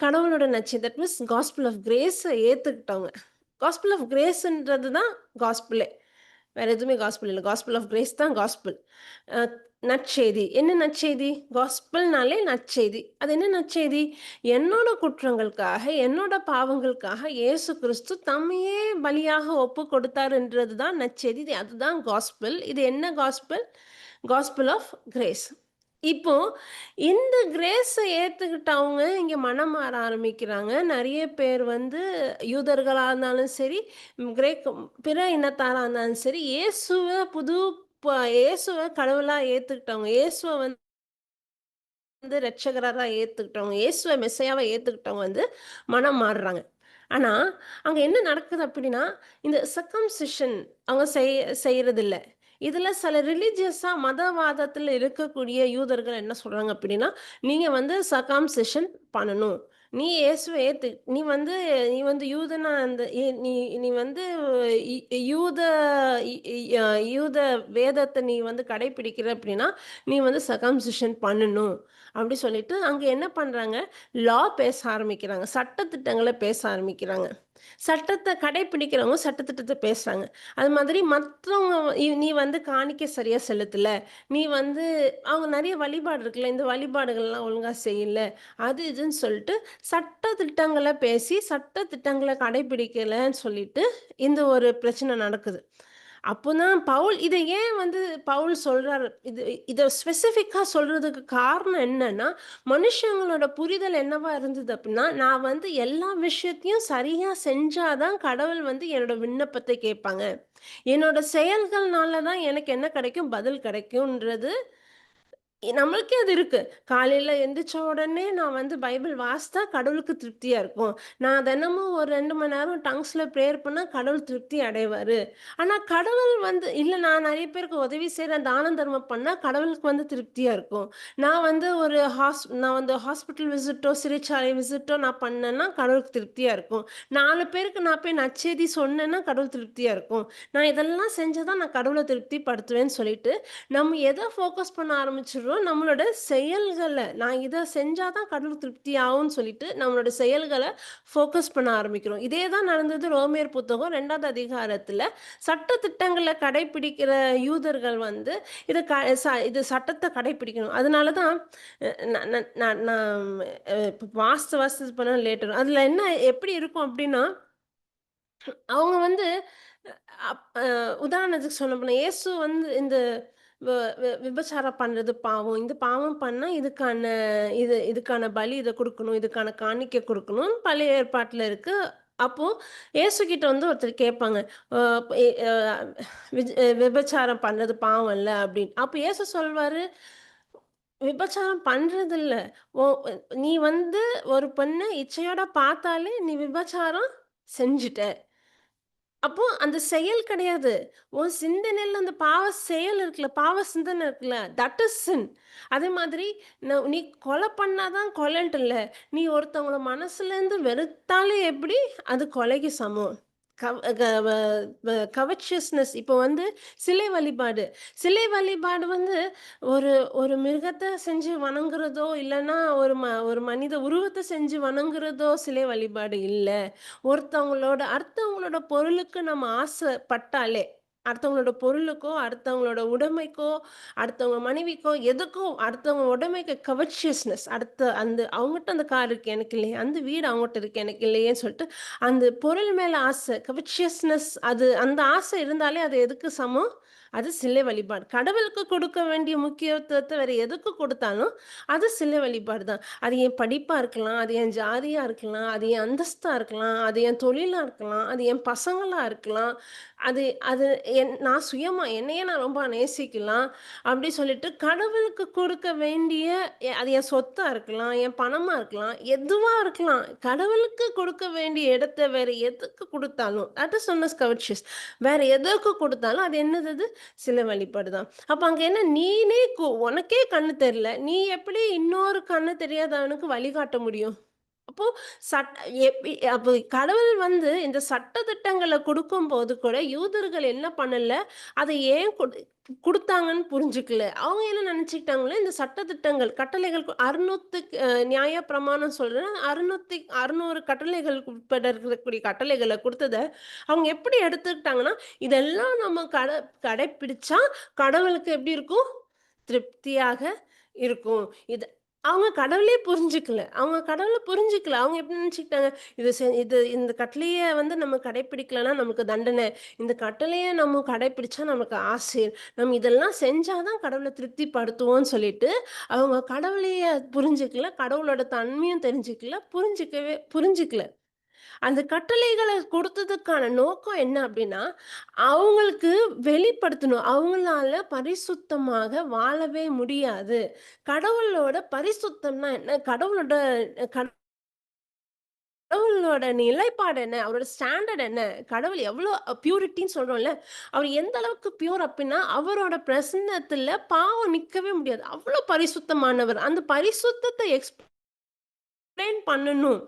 கடவுளோட நற்செய்தி தட் மீன்ஸ் காஸ்பல் ஆஃப் கிரேஸ ஏத்துக்கிட்டவங்க. காஸ்பல் ஆஃப் கிரேஸ்ன்றது தான் காஸ்பலே. வேற எதுவுமே காஸ்பல் இல்ல. காஸ்பல் ஆஃப் கிரேஸ் தான் காஸ்பல். அ நற்செய்தி. என்ன நற்செய்தி? காஸ்பல்னாலே நற்செய்தி. அது என்ன நற்செய்தி? என்னோட குற்றங்களுக்காக, என்னோட பாவங்களுக்காக இயேசு கிறிஸ்து தம்மையே பலியாக ஒப்புக் கொடுத்தாருன்றது தான் நற்செய்தி. அதுதான் காஸ்பல். இது என்ன காஸ்பல்? Gospel of grace. இப்போ இந்த கிரேஸ ஏத்துக்கிட்டவங்க இங்க மனம் மாற ஆரம்பிக்கிறாங்க. நெறைய பேர் வந்து யூதர்களா இருந்தாலும் சரி, கிரேக்க பிற இனத்தாரா இருந்தாலும் சரி, இயேசுவ கடவுளா ஏத்துக்கிட்டவங்க. இயேசுவ வந்து இரட்சகரா ஏத்துக்கிட்டவங்க. இயேசுவ மெஸ்ஸையாவா ஏத்துக்கிட்டவங்க வந்து மனம் மாறுறாங்க. ஆனா, அங்க என்ன நடக்குது அப்டின்னா, இந்த சர்கம்சிஷன் அவங்க செய்றதில்ல. இதுல சில ரிலிஜியஸா மதவாதத்துல இருக்கக்கூடிய யூதர்கள் என்ன சொல்றாங்க அப்டின்னா, நீங்க வந்து சர்கம்சிஷன் பண்ணணும். நீ இயேசுவ ஏத்து. நீ வந்து யூதனா அந்த நீ நீ வந்து இ யூத இ இ அ யூத வேதத்த நீ வந்து கடைப்பிடிக்கிற அப்படின்னா, நீ வந்து சர்கம்சிஷன் பண்ணணும். அப்படி சொல்லிட்டு அங்க என்ன பண்றாங்க, பேச ஆரம்பிக்கிறாங்க. சட்ட திட்டங்கள பேச ஆரம்பிக்கிறாங்க. சட்டத்த கடைப்பிடிக்கிறவங்க சட்டதிட்டத்த பேசுறாங்க. அது மாதிரி மத்தவங்க நீ வந்து காணிக்கை சரியா செலுத்தல. நீ வந்து அவங்க நெறைய வழிபாடு இருக்குல்ல. இந்த வழிபாடுகள்லாம் ஒழுங்கா செய்யல. அது இதுன்னு சொல்லிட்டு சட்ட திட்டங்கள பேசி, சட்ட திட்டங்கள கடைபிடிக்கலன்னு சொல்லிட்டு, இந்த ஒரு பிரச்சனை நடக்குது. அப்போதான் இத ஏன் வந்து பவுல் சொல்றாரு? இத ஸ்பெசிஃபிக்கா சொல்றதுக்கு காரணம் என்னன்னா, மனுஷங்களோட புரிதல் என்னவா இருந்தது அப்டின்னா, நான் வந்து எல்லா விஷயத்தையும் சரியா செஞ்சா தான் கடவுள் வந்து என்னோட விண்ணப்பத்த கேட்பாங்க. என்னோட செயல்கள்னால தான் எனக்கு என்ன கிடைக்கும்? பதில் கிடைக்கும்ன்றது நம்மளுக்கே அது இருக்கு. காலையில எந்திரிச்ச உடனே நான் வந்து பைபிள் வாசித்தா கடவுளுக்கு திருப்தியா இருக்கும். நான் தினமும் ஒரு 2 மணி நேரம் டங்ஸ்ல பிரேயர் பண்ணா கடவுள் திருப்தி அடைவாரு. ஆனா கடவுள் வந்து இல்ல நான் நெறைய பேருக்கு உதவி செய்றேன், தானம் தர்மம் பண்ணா கடவுளுக்கு வந்து திருப்தியா இருக்கும். நான் வந்து ஹாஸ்பிட்டல் விசிட்டோ, சிறைச்சாலை விசிட்டோ நான் பண்ணேன்னா கடவுளுக்கு திருப்தியா இருக்கும். 4 பேருக்கு நான் போய் நற்செய்தி சொன்னேன்னா கடவுள் திருப்தியா இருக்கும். நான் இதெல்லாம் செஞ்சா தான் நான் கடவுள திருப்திப்படுத்துவேன்னு சொல்லிட்டு நம்ம எத ஃபோக்கஸ் பண்ண ஆரம்பிச்சுடுறோம், நம்மளோட செயல்கள. நான் இத செஞ்சா தான் கடவுள் திருப்தி ஆகும்ன்னு சொல்லிட்டு, நம்மளோட செயல்கள ஃபோக்கஸ் பண்ண ஆரம்பிக்கிறோம். இதே தான் நடந்தது ரோமியர் புத்தகம் 2வது அதிகாரத்தில. சட்ட திட்டங்கள கடைப்பிடிக்கிற யூதர்கள் வந்து, இத க ச இது சட்டத்த கடைப்பிடிக்கணும். அதனால தான் அ ந ந நான் நான் இப்ப வாசிச்சு வாசிச்சு இது பண்ண லேட் ஆகும். அதில என்ன எப்படி இருக்கும் அப்டின்னா அவங்க வந்து உதாரணத்துக்கு சொல்லப்போனா, இயேசு வந்து இந்த வ வ விபச்சாரம் பண்றது பாவம். இந்த பாவம் பண்ணா இதுக்கான பலி இத குடுக்கணும். இதுக்கான காணிக்கை குடுக்கணும்னு பழைய ஏற்பாட்டுல இருக்கு. அப்போ இயேசுகிட்ட வந்து ஒருத்தர் கேட்பாங்க. அ எ அ விபச்சாரம் பண்றது பாவம் இல்ல அப்படின்னு. அப்ப இயேசு சொல்வாரு, விபச்சாரம் பண்றதில்ல. ஓ நீ வந்து ஒரு பொண்ண இச்சையோட பார்த்தாலே நீ விபச்சாரம் செஞ்சுட்ட. அப்போ அந்த செயல் கிடையாது. உன் சிந்தனையில அந்த பாவ செயல் இருக்குல்ல, பாவ சிந்தனை இருக்குல்ல, தட் இஸ் சின். அதே மாதிரி நீ கொலை பண்ணா தான் கொலைன்ட்டு இல்ல. நீ ஒருத்தவங்கள மனசுலேருந்து வெறுத்தாலே எப்படி? அது கொலைக்கு சமம். கவ் க வ வ கவர்ச்சியஸ்னஸ் இப்போ வந்து சிலை வழிபாடு. சிலை வழிபாடு வந்து ஒரு ஒரு மிருகத்த செஞ்சு வணங்குறதோ, இல்லன்னா ஒரு மனித உருவத்த செஞ்சு வணங்குறதோ சிலை வழிபாடு இல்ல. அடுத்தவங்களோட பொருளுக்கு நம்ம ஆசைப்பட்டாலே, அடுத்தவங்களோட பொருளுக்கோ, அடுத்தவங்களோட உடைமைக்கோ, அடுத்தவங்க மனைவிக்கோ, எதுக்கோ அடுத்தவங்க உடைமைக்கு கவர்ச்சியஸ்னஸ் அவங்கட்ட அந்த கார் இருக்கு எனக்கு இல்லையே, அந்த வீடு அவங்கட்ட இருக்கு எனக்கு இல்லையேன்னு சொல்லிட்டு, அந்த பொருள் மேல ஆசை கவர்ச்சியஸ்னஸ் அந்த ஆசை இருந்தாலே அது எதுக்கு சமம்? அது சிலை வழிபாடு. கடவுளுக்கு கொடுக்க வேண்டிய முக்கியத்துவத்த வேற எதுக்கு கொடுத்தாலும், அது சிலை வழிபாடு தான். அது என் படிப்பா இருக்கலாம், அது என் ஜாதியா இருக்கலாம், அது என் அந்தஸ்தா இருக்கலாம், அது என் தொழிலா இருக்கலாம், அது என் பசங்களா இருக்கலாம். அது அது நான் சுயமா என்னையே நான் ரொம்ப நேசிக்கலாம். அப்படி சொல்லிட்டு கடவுளுக்கு கொடுக்க வேண்டிய அது என் சொத்தா இருக்கலாம், என் பணமா இருக்கலாம், எதுவா இருக்கலாம். கடவுளுக்கு கொடுக்க வேண்டிய இடத்த வேற எதுக்கு குடுத்தாலும், தட் இஸ் நோன் அஸ் கவர்ச்சியஸ். வேற எதுக்கு குடுத்தாலும் அது என்னது அது? சிலை வழிபாடு தான். அப்ப அங்க என்ன உனக்கே கண்ணு தெரியல. நீ எப்படி இன்னொரு கண்ணு தெரியாதவனுக்கு வழிகாட்ட முடியும்? அப்போ சட் அப்ப கடவுள் வந்து இந்த சட்ட திட்டங்கள குடுக்கும்போது கூட யூதர்கள் என்ன பண்ணல, அத ஏன் குடுத்தாங்கன்னு புரிஞ்சுக்கல. அவங்க என்ன நெனச்சுக்கிட்டாங்கன்னா, இந்த சட்ட திட்டங்கள், கட்டளைகள் 600 நியாய பிரமாணம் சொல்றேன். 600 கட்டளைகளுக்கு உட்பட இருக்கக்கூடிய கட்டளைகள குடுத்தத, அவங்க எப்படி எடுத்துக்கிட்டாங்கன்னா, இதெல்லாம் நம்ம கடைப்பிடிச்சா கடவுளுக்கு எப்படி இருக்கும்? திருப்தியாக இருக்கும். அவங்க கடவுளே புரிஞ்சுக்கல. அவங்க கடவுள புரிஞ்சுக்கல. அவங்க எப்படி நெனச்சுக்கிட்டாங்க, இந்த கட்டளைய வந்து நம்ம கடைப்பிடிக்கலன்னா நமக்கு தண்டனை. இந்த கட்டளைய நம்ம கடைப்பிடிச்சா நமக்கு ஆசீர். நம்ம இதெல்லாம் செஞ்சா தான் கடவுள திருப்திப்படுத்துவோம்ன்னு சொல்லிட்டு, அவங்க கடவுளையே புரிஞ்சுக்கல. கடவுளோட தன்மையும் தெரிஞ்சுக்கல. புரிஞ்சுக்கல. அந்த கட்டளைகள குடுத்ததுக்கான நோக்கம் என்ன அப்டின்னா, அவங்களுக்கு வெளிப்படுத்தணும். அவங்களால பரிசுத்தமாக வாழவே முடியாது. கடவுளோட பரிசுத்தம்னா என்ன? கடவுளோட நிலைப்பாடு என்ன? அவரோட ஸ்டாண்டர்ட் என்ன? கடவுள் எவ்ளோ பியூரிட்டின்னு சொல்றோம்ல. அவர் எந்த அளவுக்கு பியூர் அப்டின்னா, அவரோட பிரசன்னத்துல பாவம் நிக்கவே முடியாது. அவ்ளோ பரிசுத்தமானவர். அந்த பரிசுத்தத்த எக்ஸ்ப்ளைன் பண்ணணும்.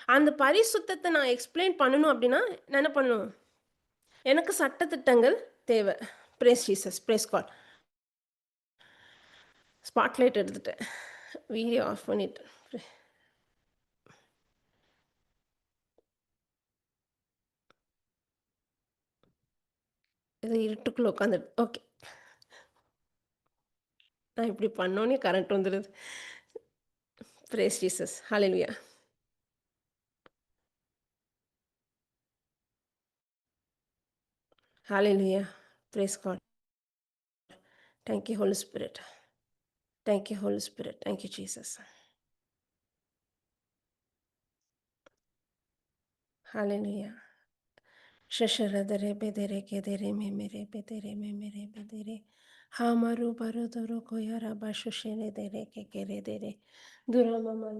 அந்த பரிசுத்தத்த நான் எக்ஸ்ப்ளைன் பண்ணணும் அப்டின்னா, நான் என்ன பண்ணணும்? எனக்கு சட்டதிட்டங்கள் தேவ. Praise Jesus, praise God. Spotlight எடுத்துட்டேன். வீடியோ ஆஃப் பண்ணிட்டு. ஏதோ இருட்டுக்குள்ள உட்காந்துட்டு ஓகே. நான் இப்படி பண்ணோனே கரண்ட் வந்துருது. Praise Jesus. ஹalleluya. ஹalleluya. Praise God. Thank you Holy Spirit. Thank you Holy Spirit. Thank you Jesus. ஹalleluya. ஷஷரதரே பெதரே கெதரே மெமெரே பெதரே மெமெரே பெதரே ஹாமரு பருதுரு கோயரா பஷுஷேரே தெரே கெகெரே தெரே துரமமல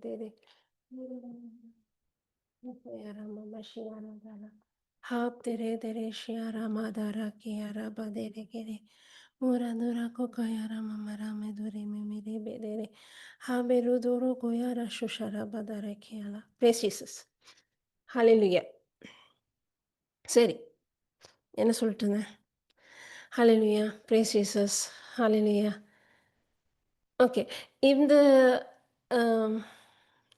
தெரே கோயரா மம ஷியாரா தாரா ஹாப் தெரே தெரே ஷியாரா மாதாரா கியாரா பதேரே கெரே மூரா துரா கோகயாரா மமரா மெதுரே மெமெரே பெதரே ஹாபெரு துரு கோயரா ஷுஷரா பதரே கியாலா. Brace Jesus. ஹalleluya. சரி. என்ன சொல்லிட்டு இருந்தேன்? ஹalleluya. Praise Jesus. ஹalleluya. ஓகே. இந்த அம்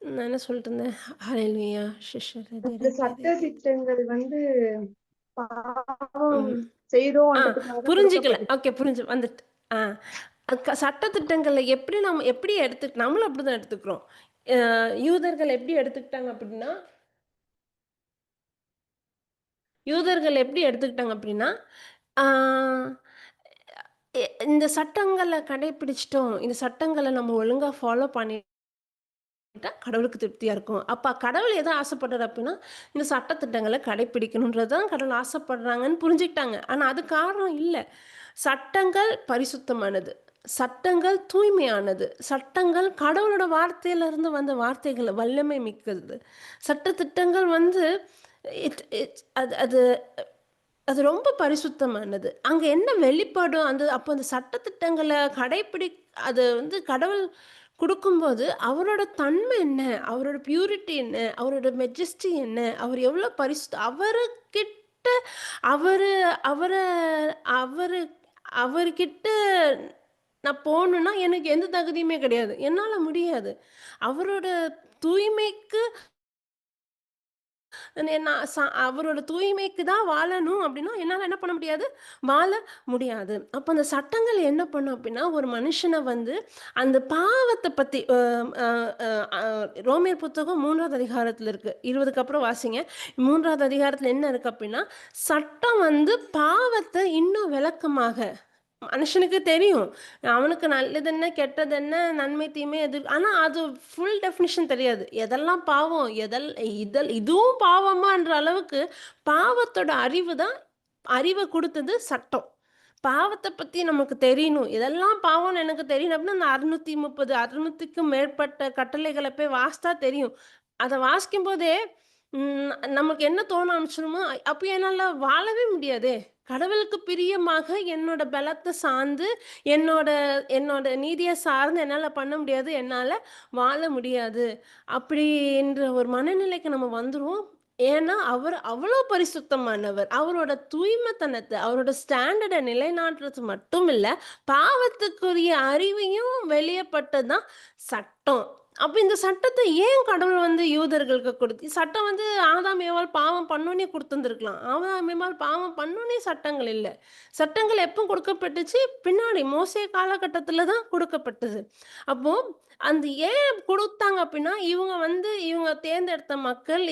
நான் என்ன சொல்லிட்டு இருந்தேன்? ஹalleluya. அந்த சட்ட திட்டங்கள் வந்து பாவம் ம். ஆ செய்தோன்றதுக்காக தான் புரிஞ்சுக்கல. கொடுக்கப்பட்டுச்சு. ஓகே புரிஞ்சு வந்துட்டு. ஆ சட்டதிட்டங்கள்ல எப்படி நம்மளும் அப்படிதான் எடுத்துக்கிறோம். அ யூதர்கள் எப்படி எடுத்துக்கிட்டாங்க அப்படின்னா அப்படின்னா, ஆ இந்த சட்டங்கள கடைப்பிடிச்சுட்டோம். இந்த சட்டங்கள நம்ம ஒழுங்கா ஃபாலோ பண்ணிட்டா கடவுளுக்கு திருப்தியா இருக்கும். அப்ப கடவுள் எத ஆசைப்படுறாரு அப்படின்னா, இந்த சட்டதிட்டங்கள கடைப்பிடிக்கணுன்றது தான் கடவுள் ஆசைப்படுறாங்கன்னு புரிஞ்சுக்கிட்டாங்க. ஆனா அது காரணம் இல்ல. சட்டங்கள் பரிசுத்தமானது. சட்டங்கள் தூய்மையானது. சட்டங்கள் கடவுளோட வார்த்தையிலிருந்து வந்த வார்த்தைகள் வல்லமை மிக்கது. சட்டதிட்டங்கள் வந்து இட் இட் அது அது அது ரொம்ப பரிசுத்தமானது. அங்க என்ன வெளிப்படும் அப்போ அந்த சட்டதிட்டங்கள அது வந்து கடவுள் குடுக்கும்போது, அவரோட தன்மை என்ன? அவரோட பியூரிட்டி என்ன? அவரோட மெஜஸ்டி என்ன? அவர் எவ்வளோ அவருகிட்ட அவரு அவர அவரு அவர்கிட்ட நான் போணும்னா, எனக்கு எந்த தகுதியுமே கிடையாது. என்னால முடியாது. அவரோட தூய்மைக்கு நான் அவரோட தூய்மைக்கு தான் வாழணும் அப்படின்னா, என்னால என்ன பண்ண முடியாது? வாழ முடியாது. அப்ப அந்த சட்டங்கள் என்ன பண்ணும் அப்படின்னா, ஒரு மனுஷன வந்து அந்த பாவத்த பத்தி அ அ அ அ ரோமியர் புத்தகம் 3வது அதிகாரத்துல இருக்கு. 20க்கு அப்புறம் வாசிங்க. 3வது அதிகாரத்துல என்ன இருக்கு அப்படின்னா, சட்டம் வந்து பாவத்த இன்னும் விளக்கமாக மனுஷனுக்கு தெரியும். அவனுக்கு நல்லது என்ன, கெட்டது என்ன, நன்மை, தீமை எது ஆனா அது ஃபுல் டெஃபினிஷன் தெரியாது. எதெல்லாம் பாவம், இதுவும் பாவமான்ற அளவுக்கு பாவத்தோட அறிவ குடுத்தது சட்டம். பாவத்த பத்தி நமக்கு தெரியணும். இதெல்லாம் பாவம்னு எனக்கு தெரியணும் அப்படின்னா, அந்த 630, 600க்கும் மேற்பட்ட கட்டளைகள போய் வாசித்தா தெரியும். அத வாசிக்கும்போதே, நமக்கு என்ன தோண ஆரம்பிச்சுருமோ, அப்ப என்னால வாழவே முடியாதே! கடவுளுக்கு பிரியமாக என்னோட பலத்த சார்ந்து, என்னோட என்னோட நீதிய சார்ந்து என்னால பண்ண முடியாது. என்னால வாழ முடியாது. அப்படின்ற ஒரு மனநிலைக்கு நம்ம வந்துருவோம். ஏன்னா, அவர் அவ்வளோ பரிசுத்தமானவர். அவரோட தூய்மைத்தனத்த, அவரோட ஸ்டாண்டர்ட நிலைநாட்டுறது மட்டும் இல்ல, பாவத்துக்குரிய அறிவையும் வெளியப்பட்டது தான் சட்டம். அப்ப இந்த சட்டத்த ஏன் கடவுள் வந்து யூதர்களுக்கு சட்டம் வந்து ஆதாம், ஏவாள் பாவம் பண்ணோனே குடுத்திருந்திருக்கலாம். ஆதாம், ஏவாள் பாவம் பண்ணோனே சட்டங்கள் இல்ல. சட்டங்கள் எப்ப கொடுக்கப்பட்டுச்சு? பின்னாடி மோசே காலகட்டத்தில தான் கொடுக்கப்பட்டது. அப்போ அந்த ஏன் குடுத்தாங்க அப்டின்னா, இவங்க தேர்ந்தெடுத்த மக்கள்,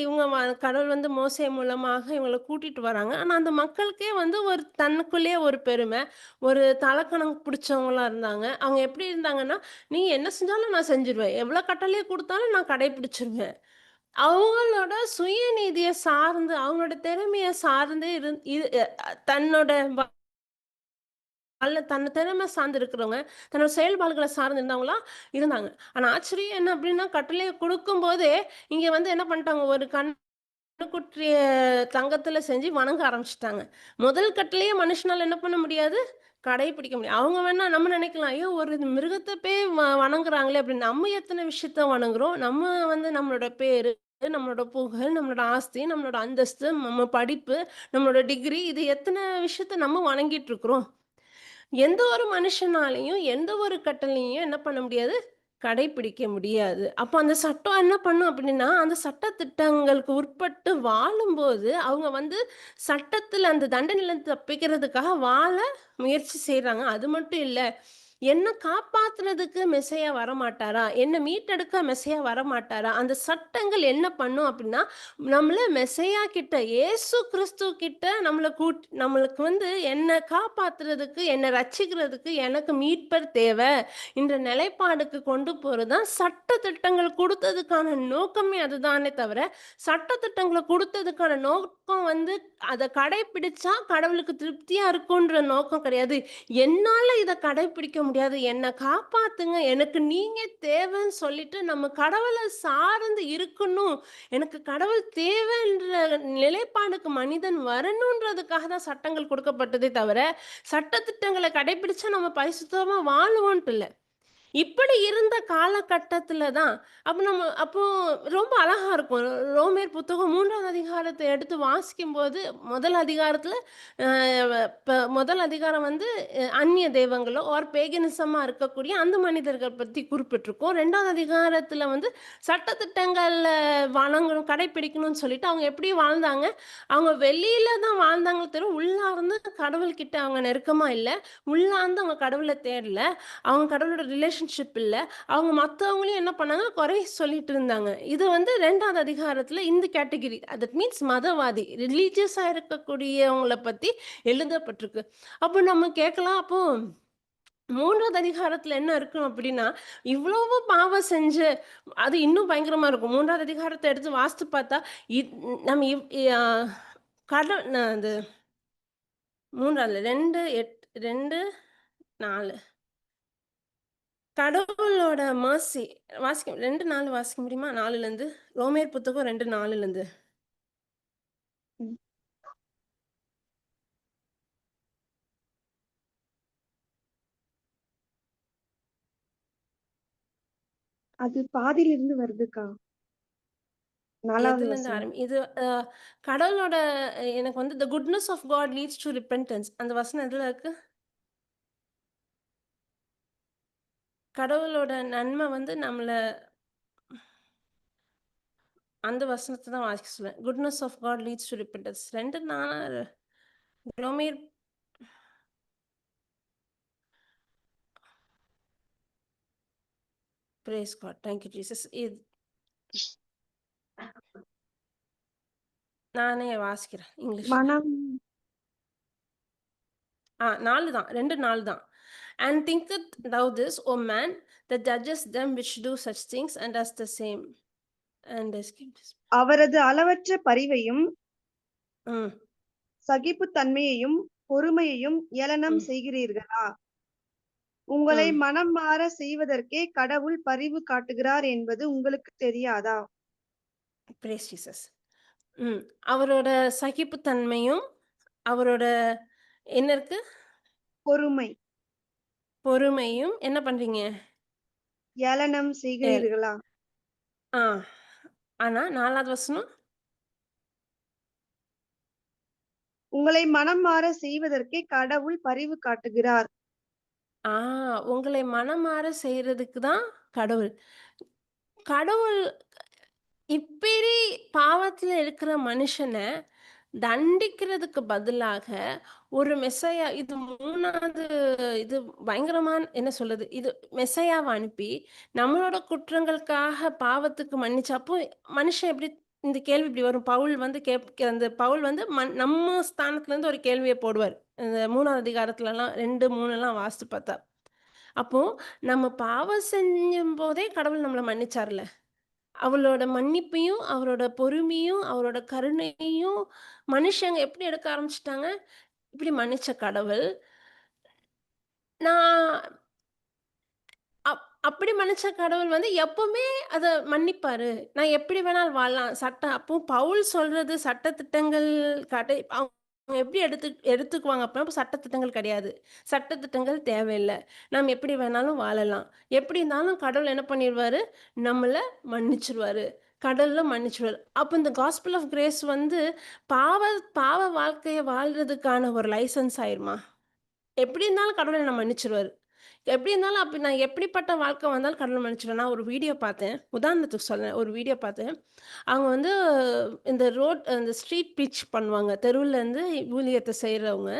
கடவுள் வந்து மோசே மூலமாக இவங்கள கூட்டிட்டு வராங்க. ஆனா அந்த மக்களுக்கே வந்து ஒரு தனக்குள்ளேயே ஒரு பெருமை, ஒரு தலக்கணம் புடிச்சவங்களா இருந்தாங்க. அவங்க எப்டி இருந்தாங்கன்னா, "நீ என்ன செஞ்சாலும் நான் செஞ்சுருவேன். எவ்ளோ கட்டளைய குடுத்தாலும் நான் கடைபிடிச்சுருவேன்." அவங்களோட சுயநீதிய சார்ந்து, அவங்களோட திறமைய சார்ந்து இருந் இரு அ தன்னோட தன்ன திறமை சார்ந்து இருக்கிறவங்க, தன்னோட செயல்பாடுகள சார்ந்து இருந்தவங்களா இருந்தாங்க. ஆனா ஆச்சரியம் என்ன அப்டின்னா, கட்டளைய குடுக்கும்போதே, இங்க வந்து என்ன பண்ணிட்டாங்க, ஒரு கண்ணுக்குற்றிய தங்கத்துல செஞ்சு வணங்க ஆரம்பிச்சுட்டாங்க. முதல் கட்டளையே மனுஷனால என்ன பண்ண முடியாது? கடைபிடிக்க முடியும். அவங்க வேணா நம்ம நினைக்கலாம், ஐயோ! ஒரு மிருகத்த போய் வணங்குறாங்களே அப்படின்னு. நம்ம எத்தன விஷயத்த வணங்குறோம். நம்ம வந்து நம்மளோட பேரு, நம்மளோட புகழ், நம்மளோட ஆஸ்தி, நம்மளோட அந்தஸ்து, நம்ம படிப்பு, நம்மளோட டிகிரி இது எத்தன விஷயத்த நம்ம வணங்கிட்டு இருக்கிறோம். எந்த ஒரு மனுஷனாலயும், எந்த ஒரு கட்டளையும் என்ன பண்ண முடியாது? கடைப்பிடிக்க முடியாது. அப்ப அந்த சட்டம் என்ன பண்ணும் அப்டின்னா, அந்த சட்ட திட்டங்களுக்கு உட்பட்டு வாழும்போது, அவங்க வந்து சட்டத்துல அந்த தண்டனையிலருந்து தப்பிக்கிறதுக்காக வாழ முயற்சி செய்றாங்க. அது மட்டும் இல்ல, என்ன காப்பாத்துறதுக்கு மெஸ்ஸையா வரமாட்டாரா? என்ன மீட்டெடுக்க மெஸ்ஸையா வரமாட்டாரா? அந்த சட்டங்கள் என்ன பண்ணும் அப்டின்னா, நம்மள மெஸ்ஸையா கிட்ட, இயேசு கிறிஸ்து கிட்ட நம்மளுக்கு வந்து என்ன காப்பாத்துறதுக்கு, என்ன ரட்சிக்கிறதுக்கு எனக்கு மீட்பர் தேவ. என்ற நிலைப்பாடுக்கு கொண்டு போறது தான் சட்ட திட்டங்கள் குடுத்ததுக்கான நோக்கமே அதுதானே தவிர, சட்ட திட்டங்கள குடுத்ததுக்கான நோக்கம் வந்து அத கடைப்பிடிச்சா கடவுளுக்கு திருப்தியா இருக்குன்ற நோக்கம் கிடையாது. என்னால இத கடைப்பிடிக்க முடியாது. என்ன காப்பாத்துங்க. எனக்கு நீங்க தேவன்னு சொல்லிட்டு நம்ம கடவுள சார்ந்து இருக்கணும். எனக்கு கடவுள் தேவைன்ற நிலைப்பாடுக்கு மனிதன் வரணுன்றதுக்காக தான் சட்டங்கள் கொடுக்கப்பட்டதே தவிர, சட்ட திட்டங்கள கடைப்பிடிச்சா நம்ம பரிசுத்தமா வாழுவோன்ட்டு இல்ல. இப்படி இருந்த காலகட்டத்தில தான் அப்போ ரொம்ப அழகா இருக்கும். ரோமேர் புத்தகம் 3வது அதிகாரத்த எடுத்து வாசிக்கும்போது, முதல் அதிகாரத்தில அ முதல் அதிகாரம் வந்து அந்நிய தெய்வங்களோ ஆர் பேகனிசமா இருக்கக்கூடிய அந்த மனிதர்கள் பத்தி குறிப்பிட்டிருக்கும். 2வது அதிகாரத்தில வந்து சட்டதிட்டங்கள்ல வணங்கணும், கடைப்பிடிக்கணும்னு சொல்லிட்டு அவங்க எப்படி வாழ்ந்தாங்க? அவங்க வெளியில தான் வாழ்ந்தாங்களே தவிர, உள்ளார்ந்து கடவுள்கிட்ட அவங்க நெருக்கமா இல்ல. உள்ளார்ந்து அவங்க கடவுள தேடல. அவங்க கடவுளோட ரிலேஷன்ஷிப் இல்ல. அவங்க மத்தவங்களையும் என்ன பண்ணாங்க, குறை சொல்லிட்டு இருந்தாங்க. இது வந்து 2வது அதிகாரத்தில இந்த கேட்டகரி. தட் மீன்ஸ் மதவாதி. ரிலிஜியஸா இருக்கக்கூடியவங்கள பத்தி எழுதப்பட்டிருக்கு. அப்போ நம்ம கேட்கலாம், அப்போ 3வது அதிகாரத்தில என்ன இருக்கும் அப்டின்னா, இவ்வளவு பாவம் செஞ்சு அது இன்னும் பயங்கரமா இருக்கும். 3வது அதிகாரத்த எடுத்து வாசித்து பார்த்தா, இத் நம்ம இவ் அ கட ந அது 3 2, 2, 4 கடவுளோட மர்சி வாசிக்க 2, 4 வாசிக்க முடியுமா? 4லருந்து. ரோமேர் புத்தகம் 2, 4லருந்து. ம். அது பாதியிலிருந்து வருதுக்கா. 4வது எதுலருந்து வசனம். இது கடவுளோட எனக்கு வந்து "the goodness of God leads to repentance" அந்த வசனம் எதுல இருக்கு? கடவுளோட நன்மை வந்து நம்மள அந்த வசனத்த தான் வாசிக்க சொல்லுவேன். "Goodness of God leads to repentance" 2 4 ரோமேர் praise God. Thank you Jesus. நானே வாசிக்கிறேன் இங்கிலீஷ்ல. மனம் 4 தான். 2, 4 தான். "And thinketh thou this, O man, that judgest them which do such things, and does the same, and escaped his." அவரது அளவற்ற பரிவையும், ம், சகிப்புத்தன்மையையும், பொறுமையையும் ஏளனம் ம். செய்கிறீர்களா? உங்களை ம். மனம் மாற செய்வதற்கே கடவுள் பரிவு காட்டுகிறார் என்பது உங்களுக்குத் தெரியாதா? Price Jesus. ம். அவரோட சகிப்புத்தன்மையும், அவரோட என்ன இருக்கு? பொறுமை, பொறுமையும் என்ன பண்றீங்க? ஏளனம் ஏல் செய்கிறீர்களா? ஆ. ஆனா 4வது வசனம். உங்களை மனம் மாற செய்வதற்கே கடவுள் பரிவு காட்டுகிறார். ஆ உங்களை மனமாற செய்றதுக்கு தான் கடவுள். கடவுள் இப்படி பாவத்துல இருக்கிற மனுஷன தண்டிக்கிறதுக்கு பதிலாக, ஒரு மெஸ்ஸையா இது 3வது இது பயங்கரமான என்ன சொல்றது? இது மெஸ்ஸையாவ அனுப்பி, நம்மளோட குற்றங்களுக்காக பாவத்துக்கு மன்னிச்சு அப்போ மனுஷன் எப்படி இந்த கேள்வி இப்படி வரும். பவுல் வந்து அந்த பவுல் வந்து நம்ம ஸ்தானத்துலருந்து ஒரு கேள்விய போடுவார். இந்த 3வது அதிகாரத்துலலாம் 2, 3லாம் வாசித்து பார்த்தா. அப்போ நம்ம பாவம் செய்யும்போதே கடவுள் நம்மள மன்னிச்சார்ல. அவளோட மன்னிப்பையும், அவரோட பொறுமையும், அவரோட கருணையையும் மனுஷங்க எப்படி எடுக்க ஆரம்பிச்சுட்டாங்க? இப்படி மன்னிச்ச கடவுள், நான் அப்படி மன்னிச்ச கடவுள் வந்து எப்பவுமே அத மன்னிப்பாரு. நான் எப்படி வேணாலும் வாழலாம். அப்போ பவுல் சொல்றது சட்ட திட்டங்கள் கடை அவங்க எப்படி எடுத்துக்குவாங்க அப்படின்னா, சட்டதிட்டங்கள் கிடையாது. சட்டதிட்டங்கள் தேவையில்ல. நம்ம எப்படி வேணாலும் வாழலாம். எப்படி இருந்தாலும் கடவுள் என்ன பண்ணிருவாரு, நம்மள மன்னிச்சுருவாரு. கடவுள மன்னிச்சுருவாரு. அப்ப இந்த காஸ்பல் ஆஃப் கிரேஸ் வந்து பாவ பாவ வாழ்க்கைய வாழ்றதுக்கான ஒரு லைசென்ஸ் ஆயிருமா? எப்படி இருந்தாலும் கடவுள் என்ன மன்னிச்சுருவாரு. எப்படி இருந்தாலும் அப்ப நான் எப்படிப்பட்ட வாழ்க்கை வந்தாலும் கடவுள் மன்னிச்சுருவாரு. நான் ஒரு வீடியோ பார்த்தேன். உதாரணத்துக்கு சொல்றேன். ஒரு வீடியோ பார்த்தேன். அவங்க வந்து இந்த ஸ்ட்ரீட் பிட்ச் பண்ணுவாங்க. தெருவுல இருந்து ஊழியத்த செய்றவங்க.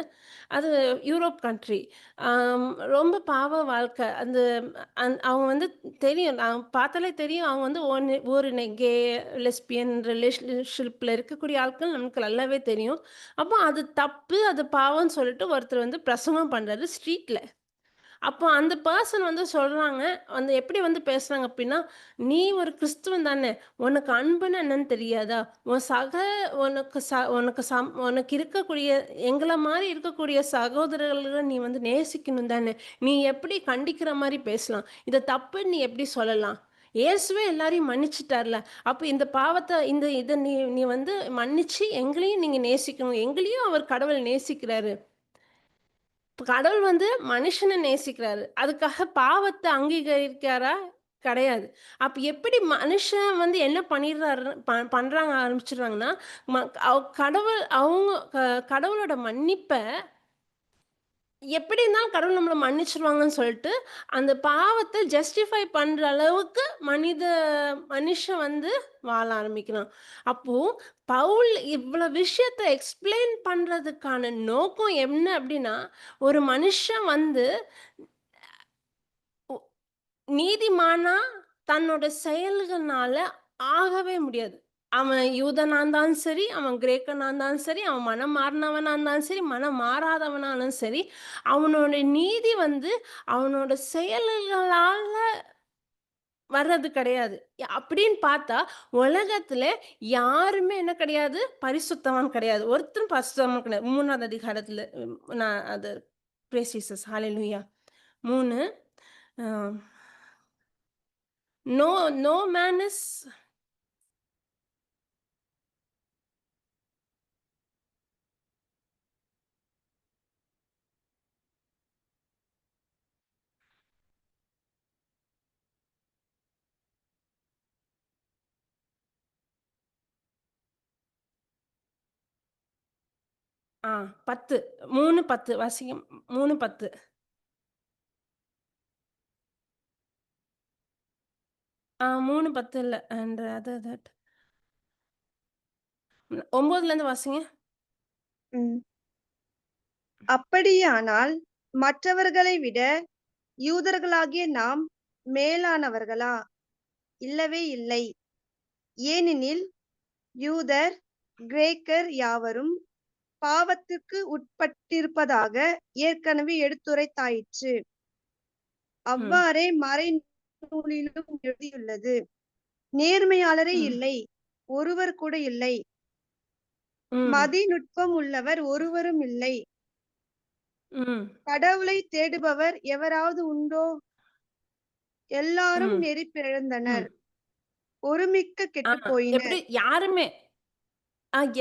அது யூரோப் கண்ட்ரி. ஆம் ரொம்ப பாவ வாழ்க்கை. அவங்க வந்து தெரியும். நான் பார்த்தாலே தெரியும். அவங்க வந்து ஒரு கே, லெஸ்பியன் ரிலேஷன்ஷிப்ல இருக்கக்கூடிய ஆட்கள் நமக்கு நல்லாவே தெரியும். அப்போ அது தப்பு, அது பாவம்ன்னு சொல்லிட்டு ஒருத்தர் வந்து பிரசங்கம் பண்றாரு ஸ்ட்ரீட்ல. அப்போ அந்த பெர்சன் வந்து சொல்றாங்க, வந்து எப்படி வந்து பேசுறாங்க அப்டின்னா, "நீ ஒரு கிறிஸ்துவன் தானே! உனக்கு அன்புன்னா என்னன்னு தெரியாதா? உன் சக உனக்கு ச உனக்கு சம் உனக்கு இருக்கக்கூடிய எங்கள மாரி இருக்கக்கூடிய சகோதரர்கள நீ வந்து நேசிக்கணும் தானே! நீ எப்படி கண்டிக்கிற மாரி பேசலாம்? இத தப்புன்னு நீ எப்படி சொல்லலாம்? இயேசுவே எல்லாரையும் மன்னிச்சுட்டார்ல. அப்ப இந்த பாவத்த இத நீ நீ வந்து மன்னிச்சு எங்களையும் நீங்க நேசிக்கணும். எங்களையும் அவர் கடவுள் நேசிக்கிறாரு." இப்ப கடவுள் வந்து மனுஷன நேசிக்கிறாரு. அதுக்காக பாவத்த அங்கீகரிக்கிறாரா? கிடையாது. அப்ப எப்படி மனுஷன் வந்து என்ன பண்ணிடுறாரு பண்றாங்க ஆரம்பிச்சுடுறாங்கன்னா, ம கடவுள் அவங்க கடவுளோட மன்னிப்ப எப்படி இருந்தாலும் கடவுள் நம்மள மன்னிச்சுருவாங்கன்னு சொல்லிட்டு, அந்த பாவத்த ஜஸ்டிஃபை பண்ற அளவுக்கு மனுஷன் வந்து வாழ ஆரம்பிக்கிறான். அப்போ பவுல் இவ்வளோ விஷயத்த எக்ஸ்ப்ளைன் பண்றதுக்கான நோக்கம் என்ன அப்டின்னா, ஒரு மனுஷன் வந்து உ நீதிமானா தன்னோட செயல்கள்னால ஆகவே முடியாது. அவன் யூதனா இருந்தாலும் சரி, அவன் கிரேக்கனா இருந்தாலும் சரி, அவன் மனம் மாறினவனா இருந்தாலும் சரி, மனம் மாறாதவனாலும் சரி, அவனோட நீதி வந்து அவனோட செயல்களால வர்றது கிடையாது. அப்படின்னு பார்த்தா, உலகத்தில யாருமே என்ன கிடையாது, பரிசுத்தவான் கிடையாது. ஒருத்தரும் பரிசுத்தவான் கிடையாது. 3வது அதிகாரத்தில நான் அது பிரேஸ் ஜீசஸ் ஹalleluya 3 uh no no man is 10 3:10 வாசிங்க. 3:10 3:10 இல்ல. அண்ட் அதர் தட் 9லேருந்து வாசிங்க. ம். அப்படியானால் மற்றவர்களை விட யூதர்களாகிய நாம் மேலானவர்களா? இல்லவே இல்லை. ஏனெனில் யூதர், கிரேக்கர் யாவரும் பாவத்துக்கு உட்பட்டிருப்பதாக ஏற்கனவே எடுத்துரைத்தாயிற்று. ம், அவ்வாறே மறைநூலிலும் எழுதியுள்ளது. நேர்மையாளரே ம், இல்லை, ஒருவர் கூட இல்லை. ம், மதிநுட்பம் உள்ளவர் ஒருவரும் இல்லை. ம், கடவுளைத் தேடுபவர் எவராவது உண்டோ? எல்லாரும் ம், நெறி பிறழ்ந்தனர். ம். ஒருமிக்க ஆ கெட்டுப் எப்படி போயினர். யாருமே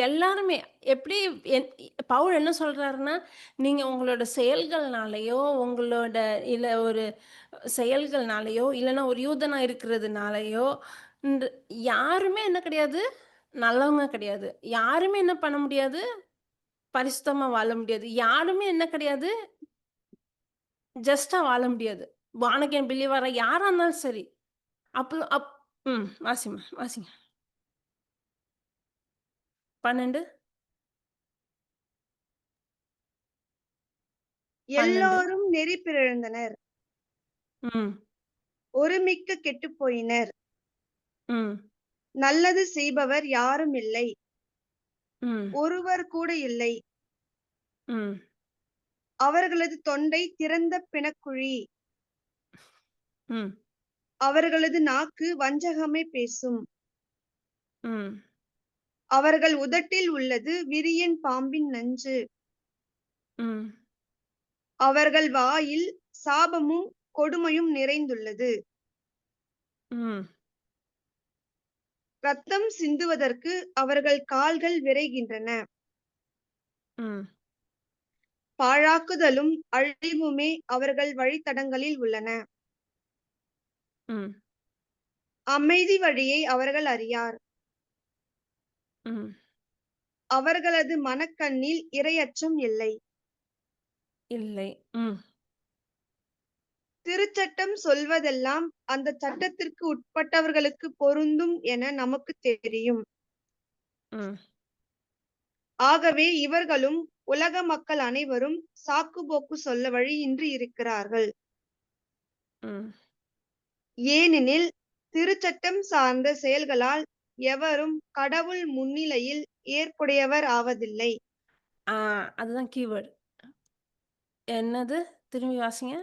எல்லாருமே எப்படி என் பவுல் என்ன சொல்றாருன்னா, நீங்க உங்களோட செயல்கள்னாலயோ, உங்களோட இல்ல ஒரு செயல்கள்னாலயோ, இல்லன்னா ஒரு யூதனா இருக்கிறதுனாலயோ, இந்த யாருமே என்ன கிடையாது, நல்லவங்க கிடையாது. யாருமே என்ன பண்ண முடியாது, பரிசுத்தமா வாழ முடியாது. யாருமே என்ன கிடையாது, ஜஸ்ட்டா வாழ முடியாது. பார்ன் அகைன் பிலீவரா யாரா இருந்தாலும் சரி. அப்ப அப் வாசிம்மா, வாசிங்க. 12, எல்லாரும் நெறி பிறழ்ந்தனர். ம், ஒருமிக்க கெட்டுப் போயினர். ம், நல்லது செய்பவர் யாரும் இல்லை. ம், ஒருவர் கூட இல்லை. ம், அவர்களது தொண்டை திறந்த பிணக்குழி. ம், அவர்களது நாக்கு வஞ்சகமே பேசும். ம், அவர்கள் உதட்டில் உள்ளது விரியன் பாம்பின் நஞ்சு. ம், அவர்கள் வாயில் சாபமும் கொடுமையும் நிறைந்துள்ளது. ம், இரத்தம் சிந்துவதற்கு அவர்கள் கால்கள் விரைகின்றன. ம். பாழாக்குதலும் அழிவுமே அவர்கள் வழித்தடங்களில் உள்ளன. ம். அமைதி வழியை அவர்கள் அறியார். ம். அவர்களது மனக்கண்ணில் இறையச்சம் இல்லை. இல்லை. ம். திருச்சட்டம் சொல்வதெல்லாம் அந்தச் சட்டத்திற்கு உட்பட்டவர்களுக்கு பொருந்தும் என நமக்குத் தெரியும். ம். ஆகவே இவர்களும் உலக மக்கள் அனைவரும் சாக்குப்போக்கு சொல்ல வழியின்றி இருக்கிறார்கள். ம். ஏனெனில் திருச்சட்டம் சார்ந்த செயல்களால் எவரும் கடவுள் முன்னிலையில் ஏற்புடையவர் ஆவதில்லை. ஆ அதுதான் கீவேர்ட். என்னது? திரும்பி வாசிங்க.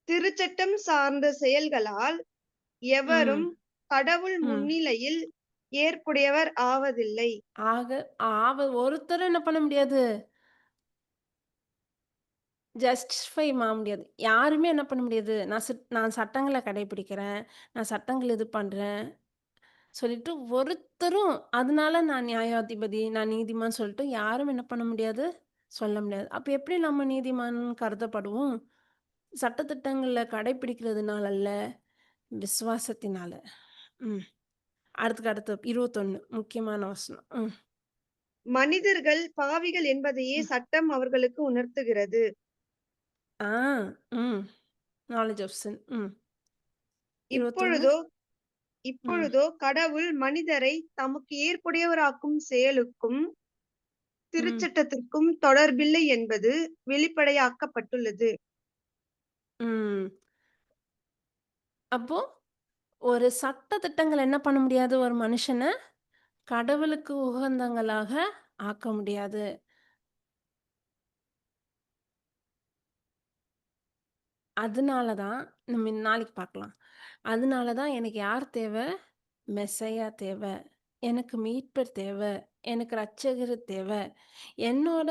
திருச்சட்டம் சார்ந்த செயல்களால் எவரும் ம். கடவுள் ம். முன்னிலையில் ஏற்புடையவர் ஆவதில்லை. ஆக ஒருத்தரும் என்ன பண்ண முடியாது? ஜஸ்டிஃபை முடியாது. யாருமே என்ன பண்ண முடியாது? நான் சட்டங்கள கடைப்பிடிக்கிறேன். நான் சட்டங்கள் இது பண்றேன். சொல்லிட்டு ஒருத்தரும் அதனால நான் நியாயாதிபதி, நான் நீதிமான் சொல்லிட்டு யாரும் என்ன பண்ண முடியாது? சொல்ல முடியாது. அப்ப எப்படி நம்ம நீதிமான்னு கருதப்படுவோம்? சட்டதிட்டங்கள கடைப்பிடிக்கிறதுனால அல்ல, விசுவாசத்தினால. ம். அடுத்து 21 முக்கியமான வசனம். ம். மனிதர்கள் பாவிகள் என்பதையே ம். சட்டம் அவர்களுக்கு உணர்த்துகிறது. ஆ. ம். Knowledge of sin. ம். 21. இப்பொழுதோ ம். இப்பொழுதோ கடவுள் மனிதரை தமக்கு ஏற்புடையவராக்கும் செயலுக்கும் ம். திருச்சட்டத்திற்கும் தொடர்பில்லை என்பது வெளிப்படையாக்கப்பட்டுள்ளது. ம். அப்போ ஒரு சட்ட திட்டங்கள் என்ன பண்ண முடியாது? ஒரு மனுஷன கடவுளுக்கு உகந்தவங்களாக ஆக்க முடியாது. அதனால தான் நம்ம நாளைக்கு பார்க்கலாம். அதனால தான் எனக்கு யார் தேவ? மெஸ்ஸையா தேவ. எனக்கு மீட்பர் தேவ. எனக்கு இரட்சகர் தேவ. என்னோட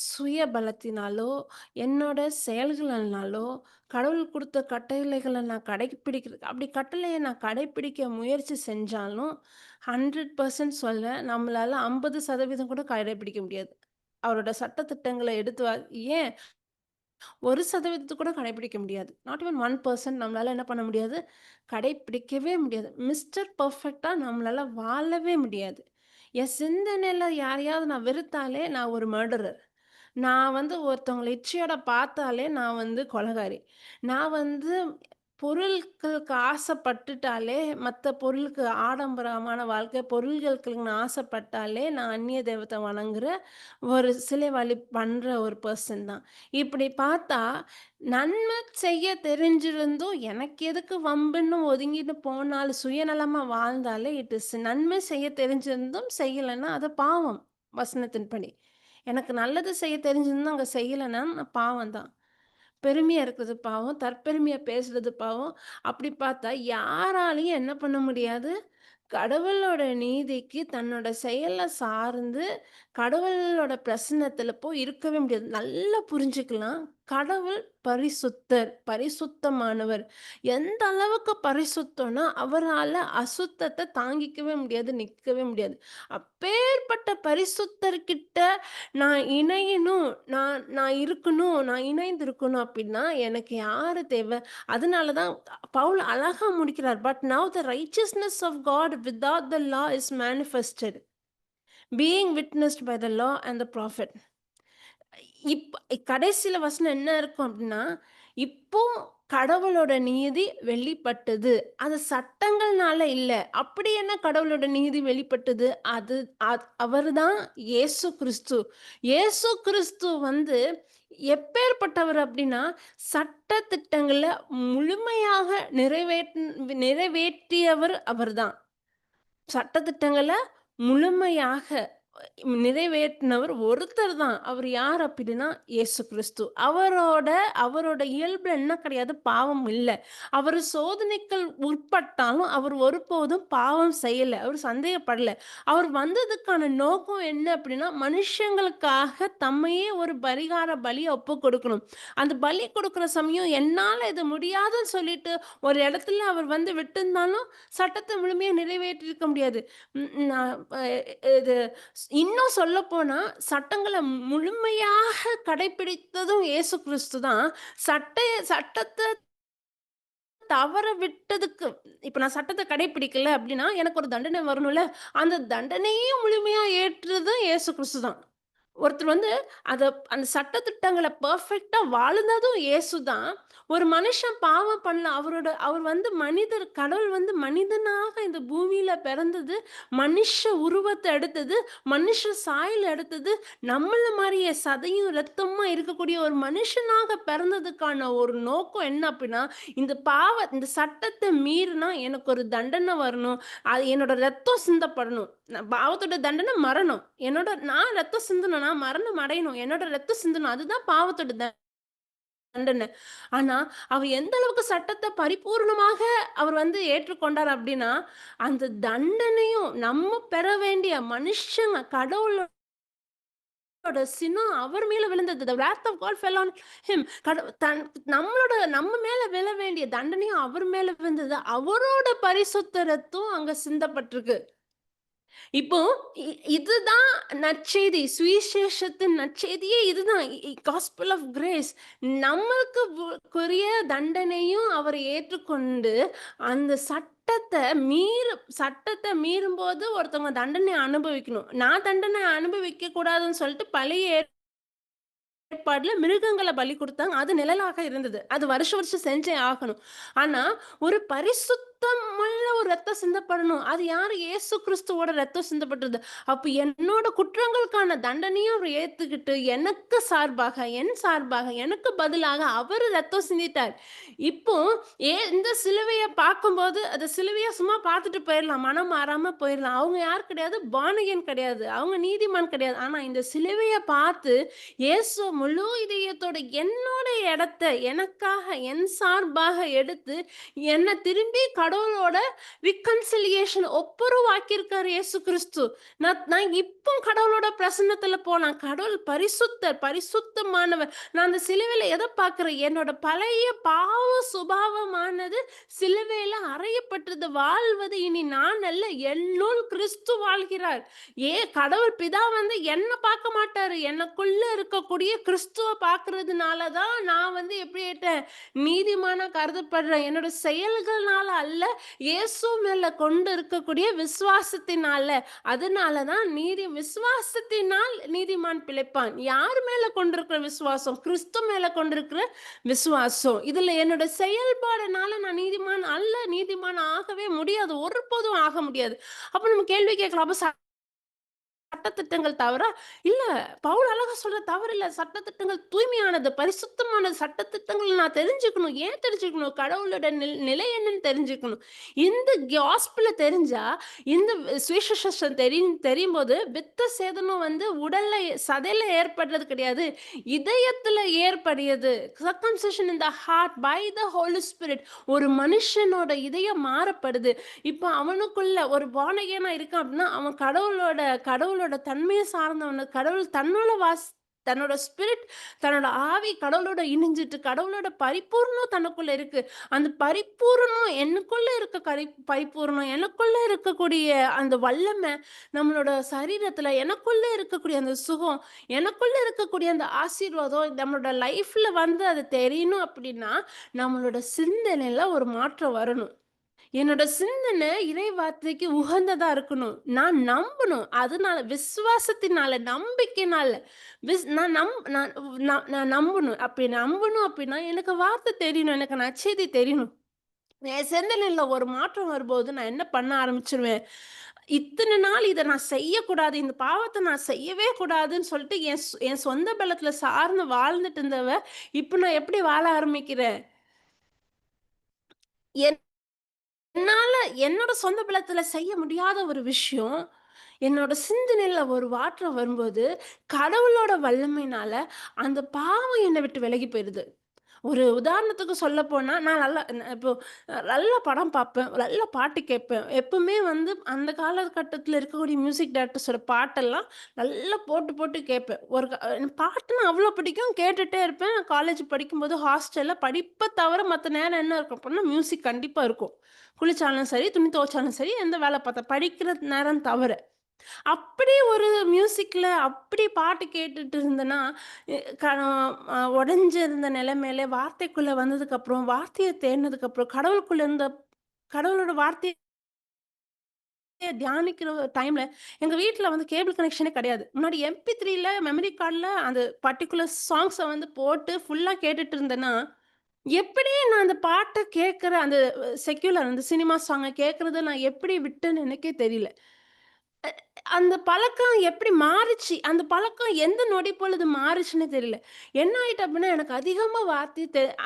சுய பலத்தினாலோ, என்னோட செயல்கள்னாலோ, கடவுள் குடுத்த கட்டளைகள நான் கடைப்பிடிக்கிறது அப்படி கட்டளைய நான் கடைப்பிடிக்க முயற்சி செஞ்சாலும், 100% சொல்றேன், நம்மளால 50% கூட கடைப்பிடிக்க முடியாது. அவரோட சட்ட திட்டங்கள எடுத்து ஏன் 1% கூட கடைப்பிடிக்க முடியாது. நாட் ஈவன் 1% நம்மளால என்ன பண்ண முடியாது? கடைப்பிடிக்கவே முடியாது. மிஸ்டர் பெர்ஃபெக்ட்டா நம்மளால வாழவே முடியாது. என் சிந்தனையில யாரையாவது நான் வெறுத்தாலே நான் ஒரு மர்டரர். நான் ஒருத்தவங்கள இச்சையோட பார்த்தாலே நான் கொலகாரி. நான் பொருட்களுக்கு ஆசைப்பட்டுட்டாலே, மத்த பொருளுக்கு ஆடம்பரமான வாழ்க்கை, பொருள்களுக்கு நான் ஆசைப்பட்டாலே, நான் அந்நிய தெய்வத்த வணங்குற ஒரு சிலை பண்ற ஒரு பெர்சன் தான். இப்படி பார்த்தா, நன்மை செய்ய தெரிஞ்சிருந்தும், எனக்கு எதுக்கு வம்புன்னு ஒதுங்கிட்டு போனாலும், சுயநலமா வாழ்ந்தாலே இட் இஸ் நன்மை செய்ய தெரிஞ்சிருந்தும் செய்யலன்னா, அது பாவம். வசனத்தின்படி. எனக்கு நல்லது செய்ய தெரிஞ்சிருந்தும் அங்க செய்யலன்னா, பாவம் தான். பெருமையா இருக்கிறது பாவம், தற்பெருமையா பேசுறது பாவம். அப்படி பார்த்தா யாராலயும் என்ன பண்ண முடியாது? கடவுளோட நீதிக்கு தன்னோட செயல சார்ந்து, கடவுளோட பிரசன்னத்தில போய் இருக்கவே முடியாது. நல்லா புரிஞ்சுக்கலாம். கடவுள் பரிசுத்தர், பரிசுத்தமானவர். எந்த அளவுக்கு பரிசுத்தம்னா, அவரால அசுத்தத்த தாங்கிக்கவே முடியாது, நிக்கவே முடியாது. அப்பேற்பட்ட பரிசுத்தர்கிட்ட நான் இணையணும், நான் நான் இருக்கணும், நான் இணைந்து இருக்கணும் அப்டின்னா, எனக்கு யாரு தேவ? அதனால தான் பவுல் அழகா முடிக்கிறார். But now the righteousness of God without the law is manifested, being witnessed by the law and the prophet. கடைசில வசனம் என்ன இருக்கும் அப்டின்னா, இப்போ கடவுளோட நீதி வெளிப்பட்டது. அது சட்டங்கள்னால இல்ல. அப்படி என்ன கடவுளோட நீதி வெளிப்பட்டது? அது அவர்தான் இயேசு கிறிஸ்து. இயேசு கிறிஸ்து எப்பேர்ப்பட்டவர் அப்டின்னா, சட்ட திட்டங்கள முழுமையாக நிறைவேற்றியவர் அவர்தான். சட்டதிட்டங்கள முழுமையாக நிறைவேற்றினவர் ஒருத்தர் தான். அவர் யார் அப்படின்னா, இயேசு கிறிஸ்து. அவரோட இயல்புல என்ன கிடையாது? பாவம் இல்ல. அவரு சோதனைக்கு உட்பட்டாலும், அவர் ஒருபோதும் பாவம் செய்யல. அவர் சந்தேகப்படல. அவர் வந்ததுக்கான நோக்கம் என்ன அப்படின்னா, மனுஷங்களுக்காக தம்மையே ஒரு பரிகார பலியா ஒப்புக் கொடுக்கணும். அந்த பலி கொடுக்கிற சமயம், என்னால இது முடியாதுன்னு சொல்லிட்டு ஒரு இடத்துல அவர் விட்டிருந்தாலும், சட்டத்த முழுமையா நிறைவேற்றியிருக்க முடியாது. நான் இது இன்னும் சொல்லப்போனா, சட்டங்கள முழுமையாக கடைப்பிடித்ததும் இயேசு கிறிஸ்து தான். சட்டத்த தவற விட்டதுக்கு இப்ப நான் சட்டத்த கடைப்பிடிக்கல அப்டின்னா, எனக்கு ஒரு தண்டனை வரணும்ல. அந்த தண்டனையும் முழுமையா ஏற்றதும் இயேசு கிறிஸ்து தான். ஒருத்தர் வந்து அத அந்த சட்ட திட்டங்கள பெர்ஃபெக்ட்டா வாழ்ந்ததும் இயேசு தான். ஒரு மனுஷன் பாவம் பண்ணல. அவர் வந்து மனிதர் கடவுள் வந்து மனிதனாக இந்த பூமியில பிறந்தது, மனுஷ உருவத்த எடுத்தது, மனுஷ சாயல் எடுத்தது, நம்மள மாரியே சதையும், இரத்தமுமா இருக்கக்கூடிய ஒரு மனுஷனாக பிறந்ததுக்கான ஒரு நோக்கம் என்ன அப்டின்னா, இந்த சட்டத்த மீறினா எனக்கு ஒரு தண்டனை வரணும். அது என்னோட ரத்தம் சிந்தப்படணும். பாவத்தோட தண்டனை மரணம். நான் ரத்தம் சிந்தணும். நான் மரணம் அடையணும். என்னோட ரத்தம் சிந்தணும். அதுதான் பாவத்தோட தண்டனை. ஆனா, அவர் எந்த அளவுக்கு சட்டத்த பரிபூர்ணமாக அவர் வந்து ஏற்றுக்கொண்டார் அப்டின்னா, அந்த தண்டனையும் நம்ம பெற வேண்டிய மனுஷங்க கடவுளோட சினம் அவர் மேல விழுந்தது. The wrath of God fell on him. நம்ம மேல விழ வேண்டிய தண்டனையும் அவர் மேல விழுந்தது. அவரோட பரிசுத்த ரத்தம் அங்க சிந்தப்பட்டிருக்கு. இப்போ இதுதான் நற்செய்தி. சுவிசேஷத்தின் நற்செய்தியே இதுதான். Gospel of grace. நம்மளுக்கு க்குரிய தண்டனையும் அவர் ஏற்றுக்கொண்டு, அந்த சட்டத்த மீறும்போது ஒருத்தவங்க தண்டனை அனுபவிக்கணும். நான் தண்டனை அனுபவிக்க கூடாதுன்னு சொல்லிட்டு பழைய ஏற்பாடுல மிருகங்கள பலி குடுத்தாங்க. அது நிழலாக இருந்தது. அது வருஷம் வருஷம் செஞ்சே ஆகணும். ஆனா, ஒரு பரிசுத்தமுள்ள ஒரு ரத்தம் சிந்தப்படணும். அது யாரு? இயேசு கிறிஸ்துவோட ரத்தம் சிந்தப்பட்டது. அப்ப என்னோட குற்றங்களுக்கான தண்டனையும் அவர் ஏத்துக்கிட்டு, என் சார்பாக, எனக்கு பதிலாக அவரு ரத்தம் சிந்திட்டார். இப்போ இந்த சிலுவைய பார்க்கும்போது, அந்த சிலுவைய சும்மா பார்த்துட்டு போயிரலாம். மனம் மாறாம போயிரலாம். அவங்க யார் கிடையாது? பார்ன் அகைன் கிடையாது. அவங்க நீதிமான் கிடையாது. ஆனா இந்த சிலுவைய பார்த்து இயேசு முழு இதயத்தோட என்னோட இடத்த எனக்காக என் சார்பாக எடுத்து என்ன திரும்பி கடவுளோட ரிகன்சிலியேஷன் ஒப்புரவாக்கியிருக்காரு இயேசு கிறிஸ்து. நான் இப்போ கடவுளோட பிரசன்னத்துல போலாம். கடவுள் பரிசுத்தமானவர். நான் அந்த சிலுவையில எதை பார்க்கிறேன்? என்னோட பழைய பாவ சுபாவமானது சிலுவையில அறையப்பட்டது. வாழ்வது இனி நான் அல்ல, என்னுள் கிறிஸ்து வாழ்கிறார். கடவுள் பிதா வந்து என்ன பார்க்க மாட்டாரு. எனக்குள்ள இருக்கக்கூடிய கிறிஸ்துவ பார்க்கிறதுனால தான் நான் வந்து எப்படி ஆயிட்டேன்? நீதிமானா கருதப்படுறேன். என்னோட செயல்கள்னால அல்ல, இயேசு மேல கொண்டு இருக்கக்கூடிய விசுவாசத்தினால. அதனால தான் விசுவாசத்தினால் நீதிமான் பிழைப்பான். யார் மேல கொண்டிருக்கிற விசுவாசம்? கிறிஸ்து மேல கொண்டிருக்கிற விசுவாசம். இதுல என்னோட செயல்பாடுனால நான் நீதிமான் அல்ல, நீதிமான் ஆகவே முடியாது. ஒருபோதும் ஆக முடியாது. அப்ப நம்ம கேள்வி கேட்கலாம். அப்ப சட்டதிட்டங்கள் தவறா? இல்ல. பவுல் அழகா சொல்றார் தவறில்ல. சட்டதிட்டங்கள் தூய்மையானது, பரிசுத்தமானது. சட்டதிட்டங்கள நான் தெரிஞ்சுக்கணும். ஏன் தெரிஞ்சுக்கணும்? கடவுளோட நிலை என்னன்னு தெரிஞ்சுக்கணும். இந்த காஸ்பெல தெரிஞ்சா, இந்த சுவிசேஷம் தெரியும்போது வித்த சேதனம் வந்து சதையில ஏற்படுறது கிடையாது. இதயத்துல ஏற்படுகிறது. Circumcision in the heart by the Holy Spirit. ஒரு மனுஷனோட இதயம் மாறப்படுது. இப்ப அவனுக்குள்ள ஒரு பார்ன் அகைனா இருக்கான் அப்படின்னா, அவன் கடவுளோட தன்மைய சார்ந்தவனு. கடவுள் தன்னோட ஸ்பிரிட், தன்னோட ஆவி கடவுளோட இணைஞ்சிட்டு, கடவுளோட பரிபூரணம் தனக்குள்ள இருக்கு. அந்த பரிபூரணம் எனக்குள்ள இருக்க பரிபூரணம், எனக்குள்ள இருக்கக்கூடிய அந்த வல்லமை, நம்மளோட சரீரத்துல எனக்குள்ள இருக்கக்கூடிய அந்த சுகம், எனக்குள்ள இருக்கக்கூடிய அந்த ஆசீர்வாதம், நம்மளோட லைஃப்ல வந்து அது தெரியணும் அப்படின்னா, நம்மளோட சிந்தனையில ஒரு மாற்றம் வரணும். என்னோட சிந்தனை இறை வார்த்தைக்கு உகந்ததா இருக்கணும். நான் நம்பணும். அதனால விசுவாசத்தினால, நம்பிக்கையினால நான் நம்பணும். அப்படி நம்பணும் அப்படின்னா, எனக்கு வார்த்தை தெரியணும். எனக்கு நற்செய்தி தெரியணும். என் சிந்தனையில ஒரு மாற்றம் வரும்போது, நான் என்ன பண்ண ஆரம்பிச்சுருவேன். இத்தன நாள் இத நான் செய்யக்கூடாது. இந்த பாவத்த நான் செய்யவே கூடாதுன்னு சொல்லிட்டு, என் சொந்த பலத்துல சார்ந்து வாழ்ந்துட்டு இருந்தவ, இப்ப நான் எப்படி வாழ ஆரம்பிக்கிறேன்? என்னால என்னோட சொந்த பலத்துல செய்ய முடியாத ஒரு விஷயம், என்னோட சிந்தனையில ஒரு மாற்றம் வரும்போது, கடவுளோட வல்லமையினால அந்த பாவம் என்ன விட்டு விலகி போயிருது. ஒரு உதாரணத்துக்கு சொல்லப்போனா, நான் இப்போ நல்ல படம் பார்ப்பேன், நல்ல பாட்டு கேட்பேன். எப்பவுமே வந்து அந்த காலகட்டத்தில இருக்கக்கூடிய மியூசிக் டைரக்டர்ஸோட பாட்டெல்லாம் நல்லா போட்டு போட்டு கேட்பேன். எனக்கு பாட்டுனா அவ்ளோ பிடிக்கும். கேட்டுட்டே இருப்பேன். காலேஜ் படிக்கும்போது ஹாஸ்டல்ல படிப்ப தவிர மத்த நேரம் என்ன இருக்கும் அப்டின்னா, மியூசிக் கண்டிப்பா இருக்கும். குளிச்சாலும் சரி, துணி துவைச்சாலும் சரி, எந்த வேல பார்த்தா படிக்கிற நேரம் தவிர. அப்படி ஒரு மியூசிக்ல அப்படி பாட்டு கேட்டுட்டு இருந்தேன்னா, எ க உடைஞ்சிருந்த நிலைமையில வார்த்தைக்குள்ள வந்ததுக்கப்புறம், வார்த்தைய தேடுனதுக்கப்புறம், கடவுளுக்குள்ள இருந்த கடவுளோட வார்த்தைய தியானிக்கிற டைம்ல எங்க வீட்ல வந்து கேபிள் கனெக்ஷனே கிடையாது. முன்னாடி MP3ல மெமரி கார்ட்ல அந்த பர்ட்டிகுலர் சாங்ஸ வந்து போட்டு ஃபுல்லா கேட்டுட்டு இருந்தேன்னா, எப்படி நான் அந்த பாட்ட கேட்கிற அந்த செக்யூலர் அந்த சினிமா சாங்க கேட்கிறத நான் எப்படி விட்டேன்னு எனக்கே தெரியல. அ அந்த பழக்கம் எப்படி மாறுச்சு? அந்த பழக்கம் எந்த நொடி பொழுது மாறுச்சுன்னு தெரியல. என்ன ஆயிட்டு அப்டின்னா, எனக்கு அதிகமா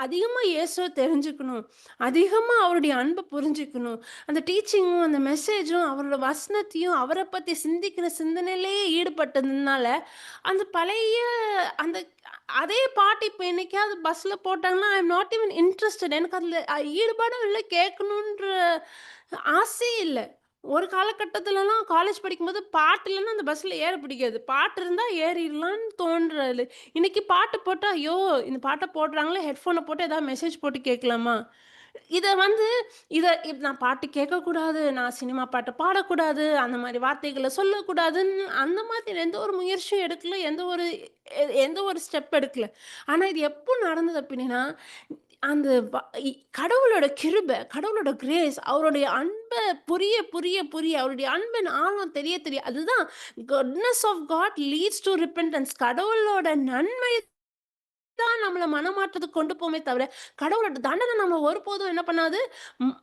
அதிகமா இயேசுவ தெரிஞ்சுக்கணும். அதிகமா அவருடைய அன்ப புரிஞ்சுக்கணும். அந்த டீச்சிங்கும், அந்த மெசேஜும், அவரோட வசனத்தையும், அவர பத்தி சிந்திக்கிற சிந்தனையிலேயே ஈடுபட்டதுனால, அந்த பழைய அந்த அதே பாட்டு இப்ப என்னைக்காவது பஸ்ல போட்டாங்கன்னா, ஐ அம் நாட் ஈவன் இன்ட்ரஸ்டட். எனக்கு அதுல ஈடுபாடும் இல்ல, கேட்கணுன்ற ஆசையே இல்ல. ஒரு காலகட்டத்துலலாம் காலேஜ் படிக்கும்போது பாட்டு இல்லன்னா அந்த பஸ்ல ஏற பிடிக்காது. பாட்டு இருந்தா ஏறிர்லான்னு தோன்றது. இன்னைக்கு பாட்டு போட்டா, ஐயோ! இந்த பாட்ட போடுறாங்களே ஹெட்ஃபோன போட்டு ஏதாவது மெசேஜ் போட்டு கேட்கலாமா? இத வந்து நான் பாட்டு கேட்கக்கூடாது, நான் சினிமா பாட்டு பாடக்கூடாது, அந்த மாரி வார்த்தைகள சொல்லக்கூடாதுன்னு அந்த மாதிரி எந்த ஒரு முயற்சியும் எடுக்கல. எந்த ஒரு ஸ்டெப் எடுக்கல. ஆனா இது எப்போ நடந்தது அப்டின்னா, அந்த வ இ கடவுளோட கிருபை, கடவுளோட கிரேஸ், அவருடைய அன்ப புரிய, அவருடைய அன்பின் ஆழம் தெரிய அதுதான் goodness of God leads to repentance. கடவுளோட நன்மை தான் நம்மள மனமாற்றத்துக்கு கொண்டு போமே தவிர, கடவுளோட தண்டனை நம்மள ஒருபோதும் என்ன பண்ணாது, ம்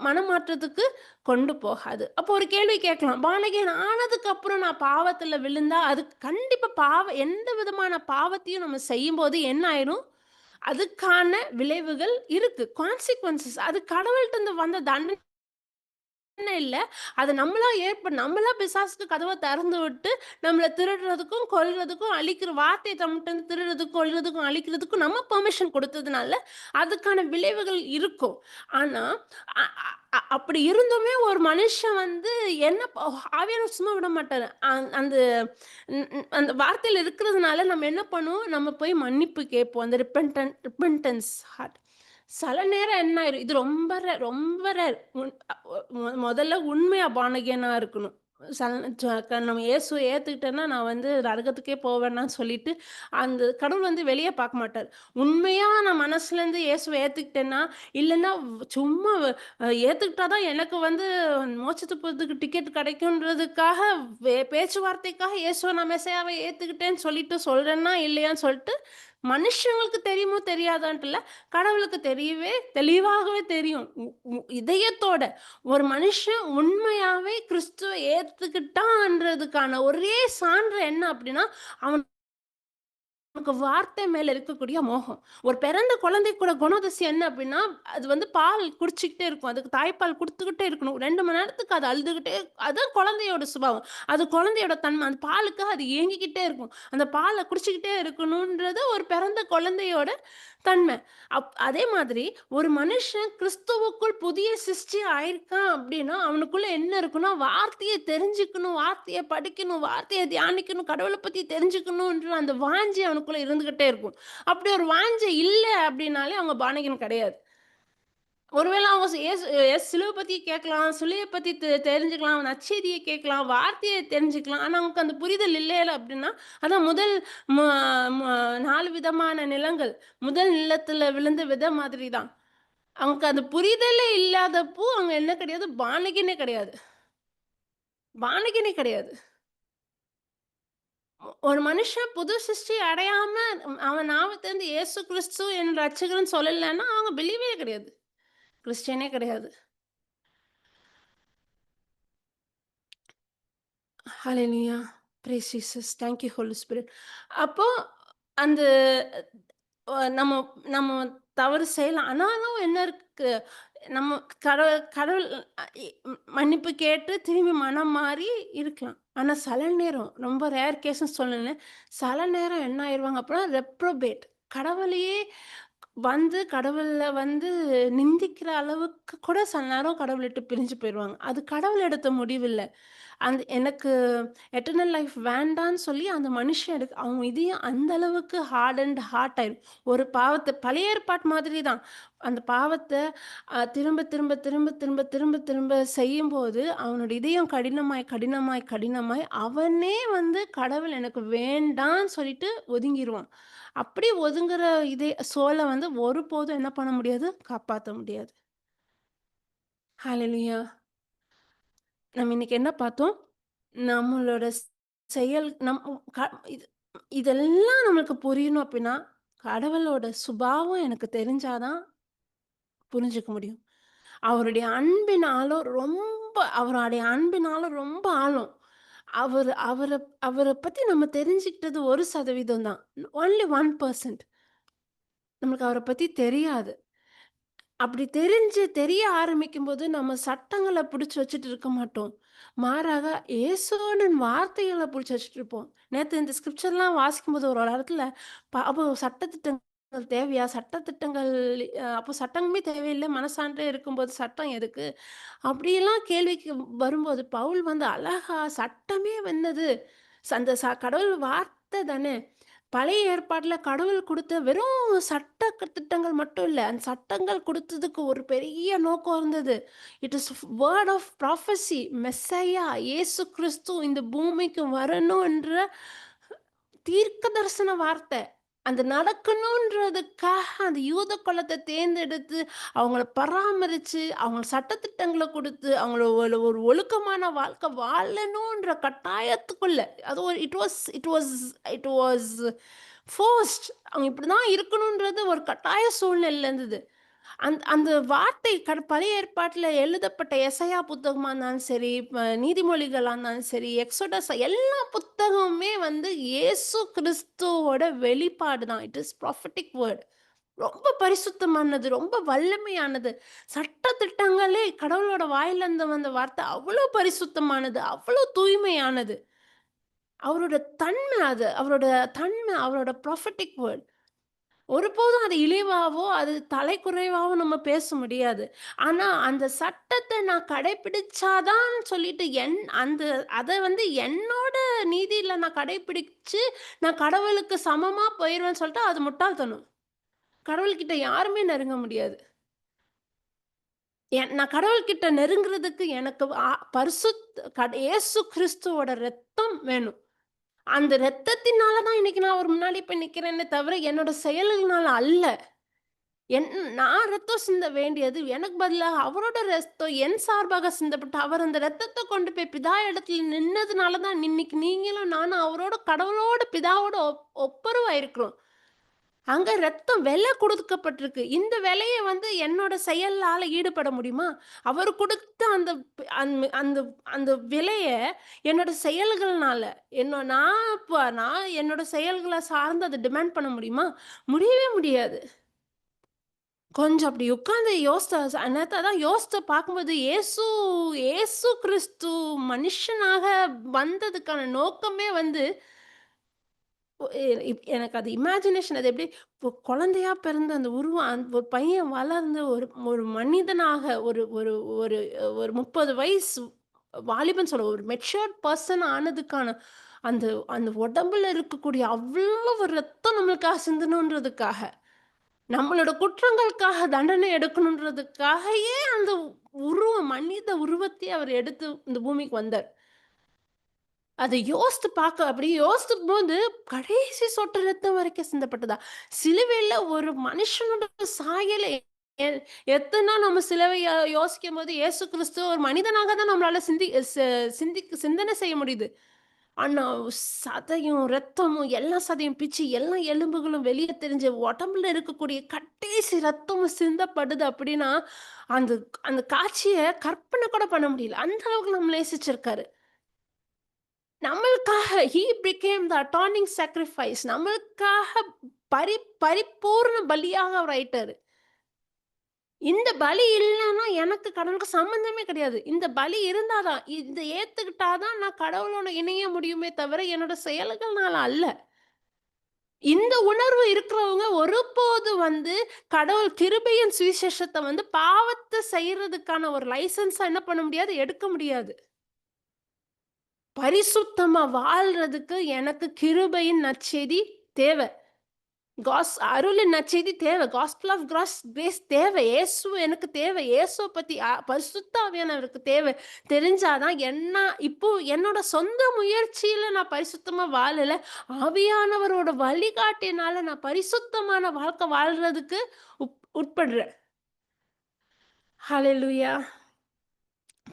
மனமாற்றத்துக்கு கொண்டு போகாது. அப்போ ஒரு கேள்வி கேட்கலாம். பாலகன் ஆனதுக்கு அப்புறம் நான் பாவத்துல விழுந்தா, அது கண்டிப்பா எந்த விதமான பாவத்தையும் நம்ம செய்யும்போது என்ன ஆயிரும்? அதுக்கான விளைவுகள் இருக்கு. கான்சிக்வென்ஸஸ் அது கடவுள்ட்ட இருந்து வந்த தண்டனை இல்ல. அது நம்மளா பிசாசுக்கு கதவ திறந்து விட்டு, நம்மள திருடுறதுக்கும், கொல்றதுக்கும், வார்த்தைய நம்மட்டருந்து திருடுறதுக்கும், கொல்றதுக்கும், அழிக்கிறதுக்கும் நம்ம பெர்மிஷன் குடுத்ததுனால, அதுக்கான விளைவுகள் இருக்கும். ஆனா, அ அ அ அப்படி இருந்துமே ஒரு மனுஷன் வந்து என்ன ப ஆவியானவர் சும்மா விட மாட்டாரு. அந்த அந்த வார்த்தையில இருக்கிறதுனால நம்ம என்ன பண்ணுவோம், நம்ம போய் மன்னிப்பு கேட்போம். அந்த ரிப்பெண்டன்ஸ் ஹார்ட். சில நேரம் என்ன ஆயிரும், இது ரொம்ப ரேர். உன் அ மொதல்ல உண்மையா பார்ன் அகெயினா இருக்கணும். சல் ச க நம்ம இயேசுவ ஏத்துக்கிட்டேன்னா, நான் வந்து நரகத்துக்கே போவேணான்னு சொல்லிட்டு, அந்த கடவுள் வந்து வெளிய பார்க்க மாட்டாரு. உண்மையா நான் மனசுலேருந்து இயேசுவ ஏத்துக்கிட்டேன்னா, இல்லன்னா சும்மா ஏத்துக்கிட்டா தான் எனக்கு வந்து மோட்சத்துக்கு போறதுக்கு டிக்கெட் கிடைக்குன்றதுக்காக, பேச்சுவார்த்தைக்காக இயேசுவ நான் மெசியாவ ஏத்துக்கிட்டேன்னு சொல்லிட்டு சொல்றேன்னா, இல்லையான்னு சொல்ட்டு, மனுஷங்களுக்கு தெரியுமோ தெரியாதான்ட்டு இல்ல. கடவுளுக்கு தெளிவாகவே தெரியும். உ உ இதயத்தோட ஒரு மனுஷன் உண்மையாவே கிறிஸ்துவ ஏத்துக்கிட்டான்றதுக்கான ஒரே சான்று என்ன அப்டின்னா, அவன் நமக்கு வார்த்தை மேல இருக்கக்கூடிய மோகம். ஒரு பிறந்த குழந்தை கூட குணாதிசயம் என்ன அப்டின்னா, அது வந்து பால் குடிச்சுக்கிட்டே இருக்கும். அதுக்கு தாய்ப்பால் குடுத்துக்கிட்டே இருக்கணும். 2 மணி நேரத்துக்கு அது அழுதுகிட்டே அதான் குழந்தையோட சுபாவம். அது குழந்தையோட தன்மை. அந்த பாலுக்காக அது ஏங்கிக்கிட்டே இருக்கும். அந்த பால குடிச்சுக்கிட்டே இருக்கணுன்றது ஒரு பிறந்த குழந்தையோட தன்மை. அதே மாதிரி ஒரு மனுஷன் கிறிஸ்துவுக்குள் புதிய சிருஷ்டி ஆயிருக்கான் அப்டின்னா, அவனுக்குள்ள என்ன இருக்குன்னா, வார்த்தைய தெரிஞ்சுக்கணும், வார்த்தைய படிக்கணும், வார்த்தைய தியானிக்கணும், கடவுள பத்தி தெரிஞ்சுக்கணுன்ற அந்த வாஞ்சை அவனுக்குள்ள இருந்துகிட்டே இருக்கும். அப்படி ஒரு வாஞ்சை இல்ல அப்டின்னாலே அவங்க பானகன் கிடையாது. ஒருவேள அவங்க சிலுவ பத்தி கேட்கலாம், சிலுவைய பத்தி தெரிஞ்சுக்கலாம், நற்செய்திய கேட்கலாம், வார்த்தைய தெரிஞ்சுக்கலாம். ஆனா, அவங்களுக்கு அந்த புரிதல் இல்லைல அப்டின்னா, அதான் முதல் ம ம 4 விதமான நிலங்கள். முதல் நிலத்துல விழுந்த விதை மாதிரி தான். அவங்களுக்கு அந்த புரிதலே இல்லாதப்போ, அவங்க என்ன கிடையாது, பானகனே கிடையாது. பானகனே கிடையாது. ஒரு மனுஷன் புது சிருஷ்டி அடையாம அவன் நாமத்திலிருந்து இயேசு கிறிஸ்து என் ரட்சகர்ன்னு சொல்லலன்னா, அவங்க பிலீவே கிடையாது. கிறிஸ்டியனே கிடையாது. ஹalleluya. Praise Jesus. Thank you Holy Spirit. அப்போ அந்த நம்ம நம்ம தவறு செய்யலாம். ஆனாலும் என்ன இருக்கு, நம்ம கடவுள் மன்னிப்பு கேட்டு திரும்பி மனம் மாறி இருக்கலாம். ஆனா சில நேரம் ரொம்ப ரேர் கேஸ்ன்னு சொன்னேனே, சில நேரம் என்ன ஆயிருவாங்க அப்புட்னா ரெப்ரோபேட். கடவுளையே கடவுள வந்து நிந்திக்கிற அளவுக்கு கூட சில நேரம் கடவுள விட்டு பிரிஞ்சு போயிருவாங்க. அது கடவுள் எடுத்த முடிவில்ல. எனக்கு எட்டர்னல் லைஃப் வேண்டான்னு சொல்லி அந்த மனுஷன் அவங்க இதயம் அந்த அளவுக்கு ஹார்ட் ஆயிரும். ஒரு பழைய ஏற்பாட்டு மாதிரி தான். அந்த பாவத்த திரும்ப, திரும்ப, திரும்ப, திரும்ப, திரும்ப, திரும்ப செய்யும்போது, அவனோட இதயம் கடினமாய், கடினமாய், கடினமாய் அவனே வந்து கடவுள் எனக்கு வேண்டான்னு சொல்லிட்டு ஒதுங்கிருவான். அப்படி ஒதுங்குற சோல வந்து ஒருபோதும் என்ன பண்ண முடியாது? காப்பாத்த முடியாது. ஹalleluya. நம்ம இன்னைக்கு என்ன பார்த்தோம்? நம்மளோட செயல் க இது இதெல்லாம் நம்மளுக்கு புரியணும் அப்படின்னா, கடவுளோட சுபாவம் எனக்கு தெரிஞ்சா தான் புரிஞ்சுக்க முடியும். அவருடைய அன்பினாலும் ரொம்ப ஆழம். அவரு அவர அவர பத்தி நம்ம தெரிஞ்சுக்கிட்டது 1% தான். ஒன்லி 1% நமக்கு அவர பத்தி தெரியாது. அப்படி தெரிய ஆரம்பிக்கும்போது, நம்ம சட்டங்கள புடிச்சு வச்சுட்டு இருக்க மாட்டோம். மாறாக இயேசுவின் வார்த்தைகள புடிச்சு வச்சுட்டு இருப்போம். நேத்து இந்த ஸ்கிரிப்சர்லாம் வாசிக்கும்போது ஒரு ஒரு இடத்துல அப்போ சட்டதிட்டங்கள் தேவையா? சட்டதிட்டங்கள் அப்போ சட்டமே தேவையில்ல. மனசான்றே இருக்கும்போது சட்டம் எதுக்கு? அப்படியெல்லாம் கேள்விக்கு வரும்போது, பவுல் வந்து அழகா சட்டமே வென்னது. அந்த கடவுள் வார்த்தை தானே! பழைய ஏற்பாட்ல கடவுள் குடுத்த வெறும் திட்டங்கள் மட்டும் இல்ல. அந்த சட்டங்கள் குடுத்ததுக்கு ஒரு பெரிய நோக்கம் இருந்தது. It is word of prophecy Messiah இயேசு கிறிஸ்து இந்த பூமிக்கு வரணுன்ற தீர்க்க தரிசன வார்த்தை. அந்த நடக்கணுன்றதுக்காக அந்த யூத குலத்த தேர்ந்தெடுத்து, அவங்கள பராமரிச்சு, அவங்க சட்டதிட்டங்கள குடுத்து, அவங்கள ஒரு ஒரு ஒழுக்கமான வாழ்க்கை வாழணுன்ற கட்டாயத்துக்குள்ள அது ஒரு இட் வாஸ் ஃபோர்ஸ்ட். அவங்க இப்படிதான் இருக்கணுன்றது ஒரு கட்டாய சூழ்நிலையில இருந்தது. அந்த வார்த்தை பழைய ஏற்பாட்டுல எழுதப்பட்ட எசையா புத்தகமா இருந்தாலும் சரி, நீதிமொழிகளா இருந்தாலும் சரி, எக்ஸோடஸ் எல்லா புத்தகமுமே வந்து இயேசு கிறிஸ்துவோட வெளிப்பாடு தான். It is prophetic word. ரொம்ப பரிசுத்தமானது, ரொம்ப வல்லமையானது. சட்ட திட்டங்களே கடவுளோட வாயிலிருந்து வந்த வார்த்தை அவ்வளோ பரிசுத்தமானது, அவ்வளோ தூய்மையானது. அவரோட தன்மை அது. அவரோட ப்ராஃபெட்டிக் வேர்ட். ஒருபோதும் அது இழிவாவோ, அது தலைக்குறைவாவோ நம்ம பேச முடியாது. ஆனா, அந்த சட்டத்த நான் கடைப்பிடிச்சா தான் சொல்லிட்டு அத வந்து என்னோட நீதியில நான் கடைப்பிடிச்சு, நான் கடவுளுக்கு சமமா போயிருவேன்னு சொல்லிட்டு அது முட்டாள்தனம். கடவுள்கிட்ட யாருமே நெருங்க முடியாது. நான் கடவுள்கிட்ட நெருங்குறதுக்கு எனக்கு இயேசு கிறிஸ்துவோட இரத்தம் வேணும். அந்த இரத்தத்தினால தான் இன்னைக்கு நான் அவர் முன்னாடி போய் நிக்கிறேனே தவிர, என்னோட செயல்கள்னால அல்ல. என் நான் ரத்தம் சிந்த வேண்டியது எனக்கு பதிலாக அவரோட ரத்தம் என் சார்பாக சிந்தப்பட்டு, அவர் அந்த ரத்தத்த கொண்டு போய் பிதா இடத்துல நின்னதுனால தான் இன்னைக்கு நீங்களும் நானும் அவரோட கடவுளோட பிதாவோட ஒப்புரவாயிருக்கிறோம். அங்க ரத்தம் விலை கொடுக்கப்பட்டிருக்கு. இந்த விலைய வந்து என்னோட செயலால ஈடுபட முடியுமா? அவர் கொடுத்த அந்த அந்த அந்த விலைய என்னோட செயல்கள்னால, நான் என்னோட செயல்கள சார்ந்து அத டிமாண்ட் பண்ண முடியுமா? முடியவே முடியாது. கொஞ்சம் அப்படி உட்கார்ந்து நேத்து அதான் யோசிச்சு பார்க்கும்போது, இயேசு கிறிஸ்து மனுஷனாக வந்ததுக்கான நோக்கமே வந்து ஒ எ எனக்கு அது இமேஜினேஷன் அது எப்படி குழந்தையா பிறந்த அந்த உருவம் ஒரு பையன் வளர்ந்து ஒரு ஒரு மனிதனாக ஒரு ஒரு ஒரு ஒரு 30 வயசு வாலிபன் சொல்ல ஒரு மெச்சூர்ட் பெர்சன் ஆனதுக்கான அந்த அந்த உடம்புல இருக்கக்கூடிய அவ்வளவு ரத்தம் நம்மளுக்காக சிந்தணுன்றதுக்காக. நம்மளோட குற்றங்களுக்காக தண்டனை எடுக்கணுன்றதுக்காகயே அந்த மனித உருவத்தையே அவர் எடுத்து இந்த பூமிக்கு வந்தார். அத யோசித்து பார்க்க அப்படியே யோசிக்கும்போது, கடைசி சொட்டு ரத்தம் வரைக்கும் சிந்தப்பட்டதா? சிலுவையில ஒரு மனுஷனோட சாயல எ எத்தன நம்ம சிலுவைய யோசிக்கும்போது, இயேசு கிறிஸ்து ஒரு மனிதனாக தான் நம்மளால சிந்தனை செய்ய முடியுது. ஆனா, சதையும், ரத்தமும் எல்லா சதையும் பிச்சு, எல்லா எலும்புகளும் வெளிய தெரிஞ்சு, உடம்புல இருக்கக்கூடிய கடைசி ரத்தமும் சிந்தப்படுது அப்படின்னா, அந்த அந்த காட்சிய கற்பனை கூட பண்ண முடியல. அந்த அளவுக்கு நம்மள நேசிச்சிருக்காரு. நம்மளுக்காக ஹி பிகேம் த அட்டார்னிங் சாக்ரிஃபைஸ் நம்மளுக்காக பரிபூர்ண பலியாக அவர் ஆயிட்டாரு. இந்த பலி இல்லன்னா எனக்கு கடவுளுக்கு சம்மந்தமே கிடையாது. இந்த பலி இருந்தா தான், இத ஏத்துக்கிட்டா தான் நான் கடவுளோட இணைய முடியுமே தவிர, என்னோட செயல்கள்னால அல்ல. இந்த உணர்வு இருக்கிறவங்க ஒருபோது வந்து கடவுள் கிருபையின் சுவிசேஷத்த வந்து பாவத்த செய்றதுக்கான ஒரு லைசென்ஸா என்ன பண்ண முடியாது? எடுக்க முடியாது. பரிசுத்தமா வாழ்றதுக்கு எனக்கு கிருபையின் நற்செய்தி தேவ. அருளின் நற்செய்தி தேவை. காஸ்பல் ஆஃப் கிரேஸ் தேவை. இயேசு எனக்கு தேவை. இயேசுவ பத்தி பரிசுத்த ஆவியானவருக்கு தேவை. தெரிஞ்சா தான் இப்போ என்னோட சொந்த முயற்சியில நான் பரிசுத்தமா வாழல. ஆவியானவரோட வழிகாட்டினால நான் பரிசுத்தமான வாழ்க்கை வாழ்றதுக்கு உட்படுறேன். ஹalleluya.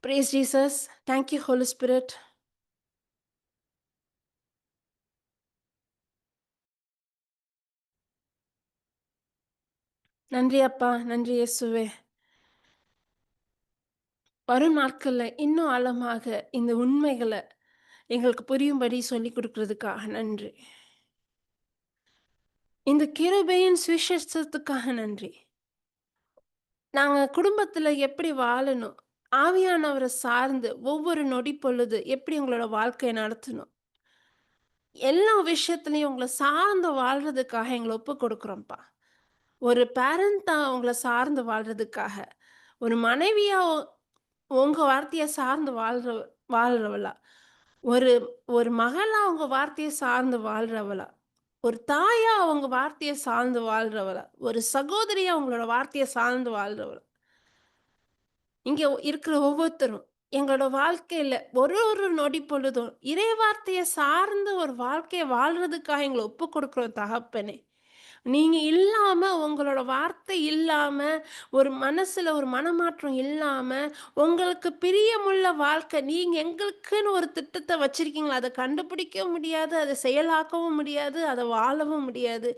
Praise Jesus. Thank you, Holy Spirit. நன்றி அப்பா. நன்றி இயேசுவே. வரும் நாட்கள்ல இன்னும் ஆழமாக இந்த உண்மைகள எங்களுக்கு புரியும்படி சொல்லிக் குடுக்கிறதுக்காக நன்றி. இந்த கிருபையின் சுவிசேஷத்துக்காக நன்றி. நாங்க குடும்பத்துல எப்படி வாழணும்? ஆவியானவர சார்ந்து ஒவ்வொரு நொடி பொழுது எப்படி உங்களோட வாழ்க்கைய நடத்தணும்? எல்லா விஷயத்துலயும் உங்கள சார்ந்து வாழ்றதுக்காக எங்கள ஒப்புக் கொடுக்கிறோம்ப்பா. ஒரு பேரண்ட்டா உங்கள சார்ந்து வாழ்றதுக்காக, ஒரு மனைவியா உங்க வார்த்தைய சார்ந்து வாழ்றவளா, ஒரு ஒரு மகளா உங்க வார்த்தைய சார்ந்து வாழ்றவளா, ஒரு தாயா உங்க வார்த்தைய சார்ந்து வாழ்றவளா, ஒரு சகோதரியா உங்களோட வார்த்தைய சார்ந்து வாழ்றவளா, இங்க இருக்கிற ஒவ்வொருத்தரும் எங்களோட வாழ்க்கையில ஒரு ஒரு நொடி பொழுதும் இறை வார்த்தைய சார்ந்து ஒரு வாழ்க்கைய வாழ்றதுக்காக எங்கள ஒப்புக் கொடுக்கிறோம் தகப்பனே. நீங்க இல்லாம, உங்களோட வார்த்தை இல்லாம, ஒரு மனசுல ஒரு மனமாற்றம் இல்லாம, உங்களுக்கு பிரியமுள்ள வாழ்க்கை நீங்க எங்களுக்குன்னு ஒரு திட்டத்த வச்சிருக்கீங்களா, அத கண்டுபிடிக்கவும் முடியாது, அத செயலாக்கவும் முடியாது, அத வாழவும் முடியாது.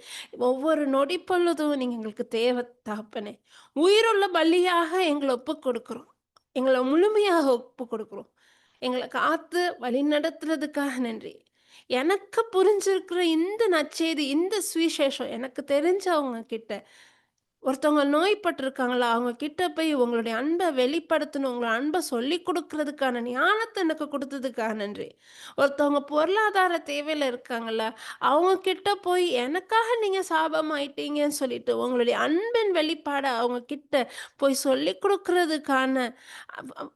ஒவ்வொரு நொடி பொழுதும் நீங்க எங்களுக்கு தேவ தகப்பனே. உயிருள்ள பலியாக எங்கள ஒப்புக் கொடுக்கிறோம். எங்கள முழுமையாக ஒப்புக் கொடுக்கிறோம். எங்கள காத்து வழிநடத்துறதுக்காக நன்றி. எனக்கு புரிஞ்சிருக்கிற இந்த நற்செய்தி, இந்த சுவிசேஷம் எனக்கு தெரிஞ்சவங்க கிட்ட, ஒருத்தவங்க நோய்பட்டுருக்காங்களா, அவங்க கிட்ட போய் உங்களுடைய அன்ப வெளிப்படுத்தணும், உங்களோட அன்ப சொல்லிக் குடுக்கிறதுக்கான ஞானத்த எனக்கு குடுத்ததுக்காக நன்றி. ஒருத்தவங்க பொருளாதார தேவையில இருக்காங்கல்ல, அவங்க கிட்ட போய் எனக்காக நீங்க சாபமாயிட்டீங்கன்னு சொல்லிட்டு, உங்களுடைய அன்பின் வெளிப்பாட அவங்க கிட்ட போய் சொல்லிக் குடுக்கிறதுக்கான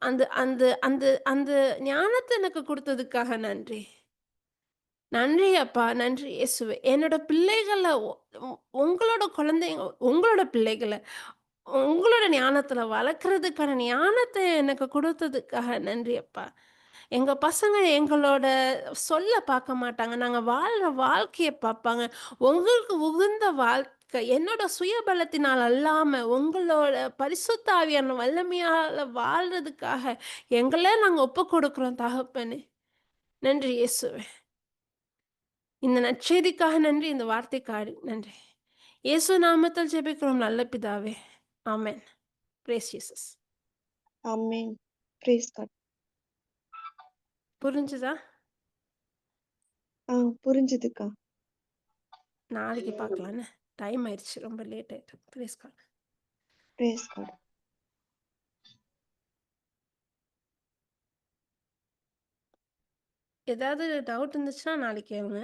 அந்த அந்த அந்த அந்த ஞானத்த எனக்கு குடுத்ததுக்காக நன்றி. நன்றி அப்பா! நன்றி இயேசுவே! என்னோட பிள்ளைகள உ உ உங்களோட குழந்தைங்க உங்களோட பிள்ளைகள உங்களோட ஞானத்துல வளர்க்கறதுக்கான ஞானத்த எனக்கு குடுத்ததுக்காக நன்றி அப்பா! எங்க பசங்க எங்களோட சொல்ல பார்க்க மாட்டாங்க. நாங்க வாழ்ற வாழ்க்கைய பார்ப்பாங்க. உங்களுக்கு உகந்த வாழ்க்கை என்னோட சுயபலத்தினால் அல்லாம, உங்களோட பரிசுத்த ஆவியான வல்லமையால வாழ்றதுக்காக எங்கள நாங்க ஒப்புக் கொடுக்கிறோம் தகப்பனே! நன்றி இயேசுவே! இந்த நற்செய்திக்காக நன்றி. இந்த வார்த்தைக்காக நன்றி. இயேசு நாமத்தில் ஜெபிக்கிறோம் நல்ல பிதாவே. ஆமென். Praise Jesus. ஆமென். Praise God. புரிஞ்சுதா? புரிஞ்சுதுக்கா. நாளைக்கு பார்க்கலான்னு. டைம் ஆயிருச்சு. ரொம்ப லேட் ஆயிட்டு. Praise God. Praise God. ஏதாவது டவுட் இருந்துச்சுன்னா நாளைக்கு கேளுங்க.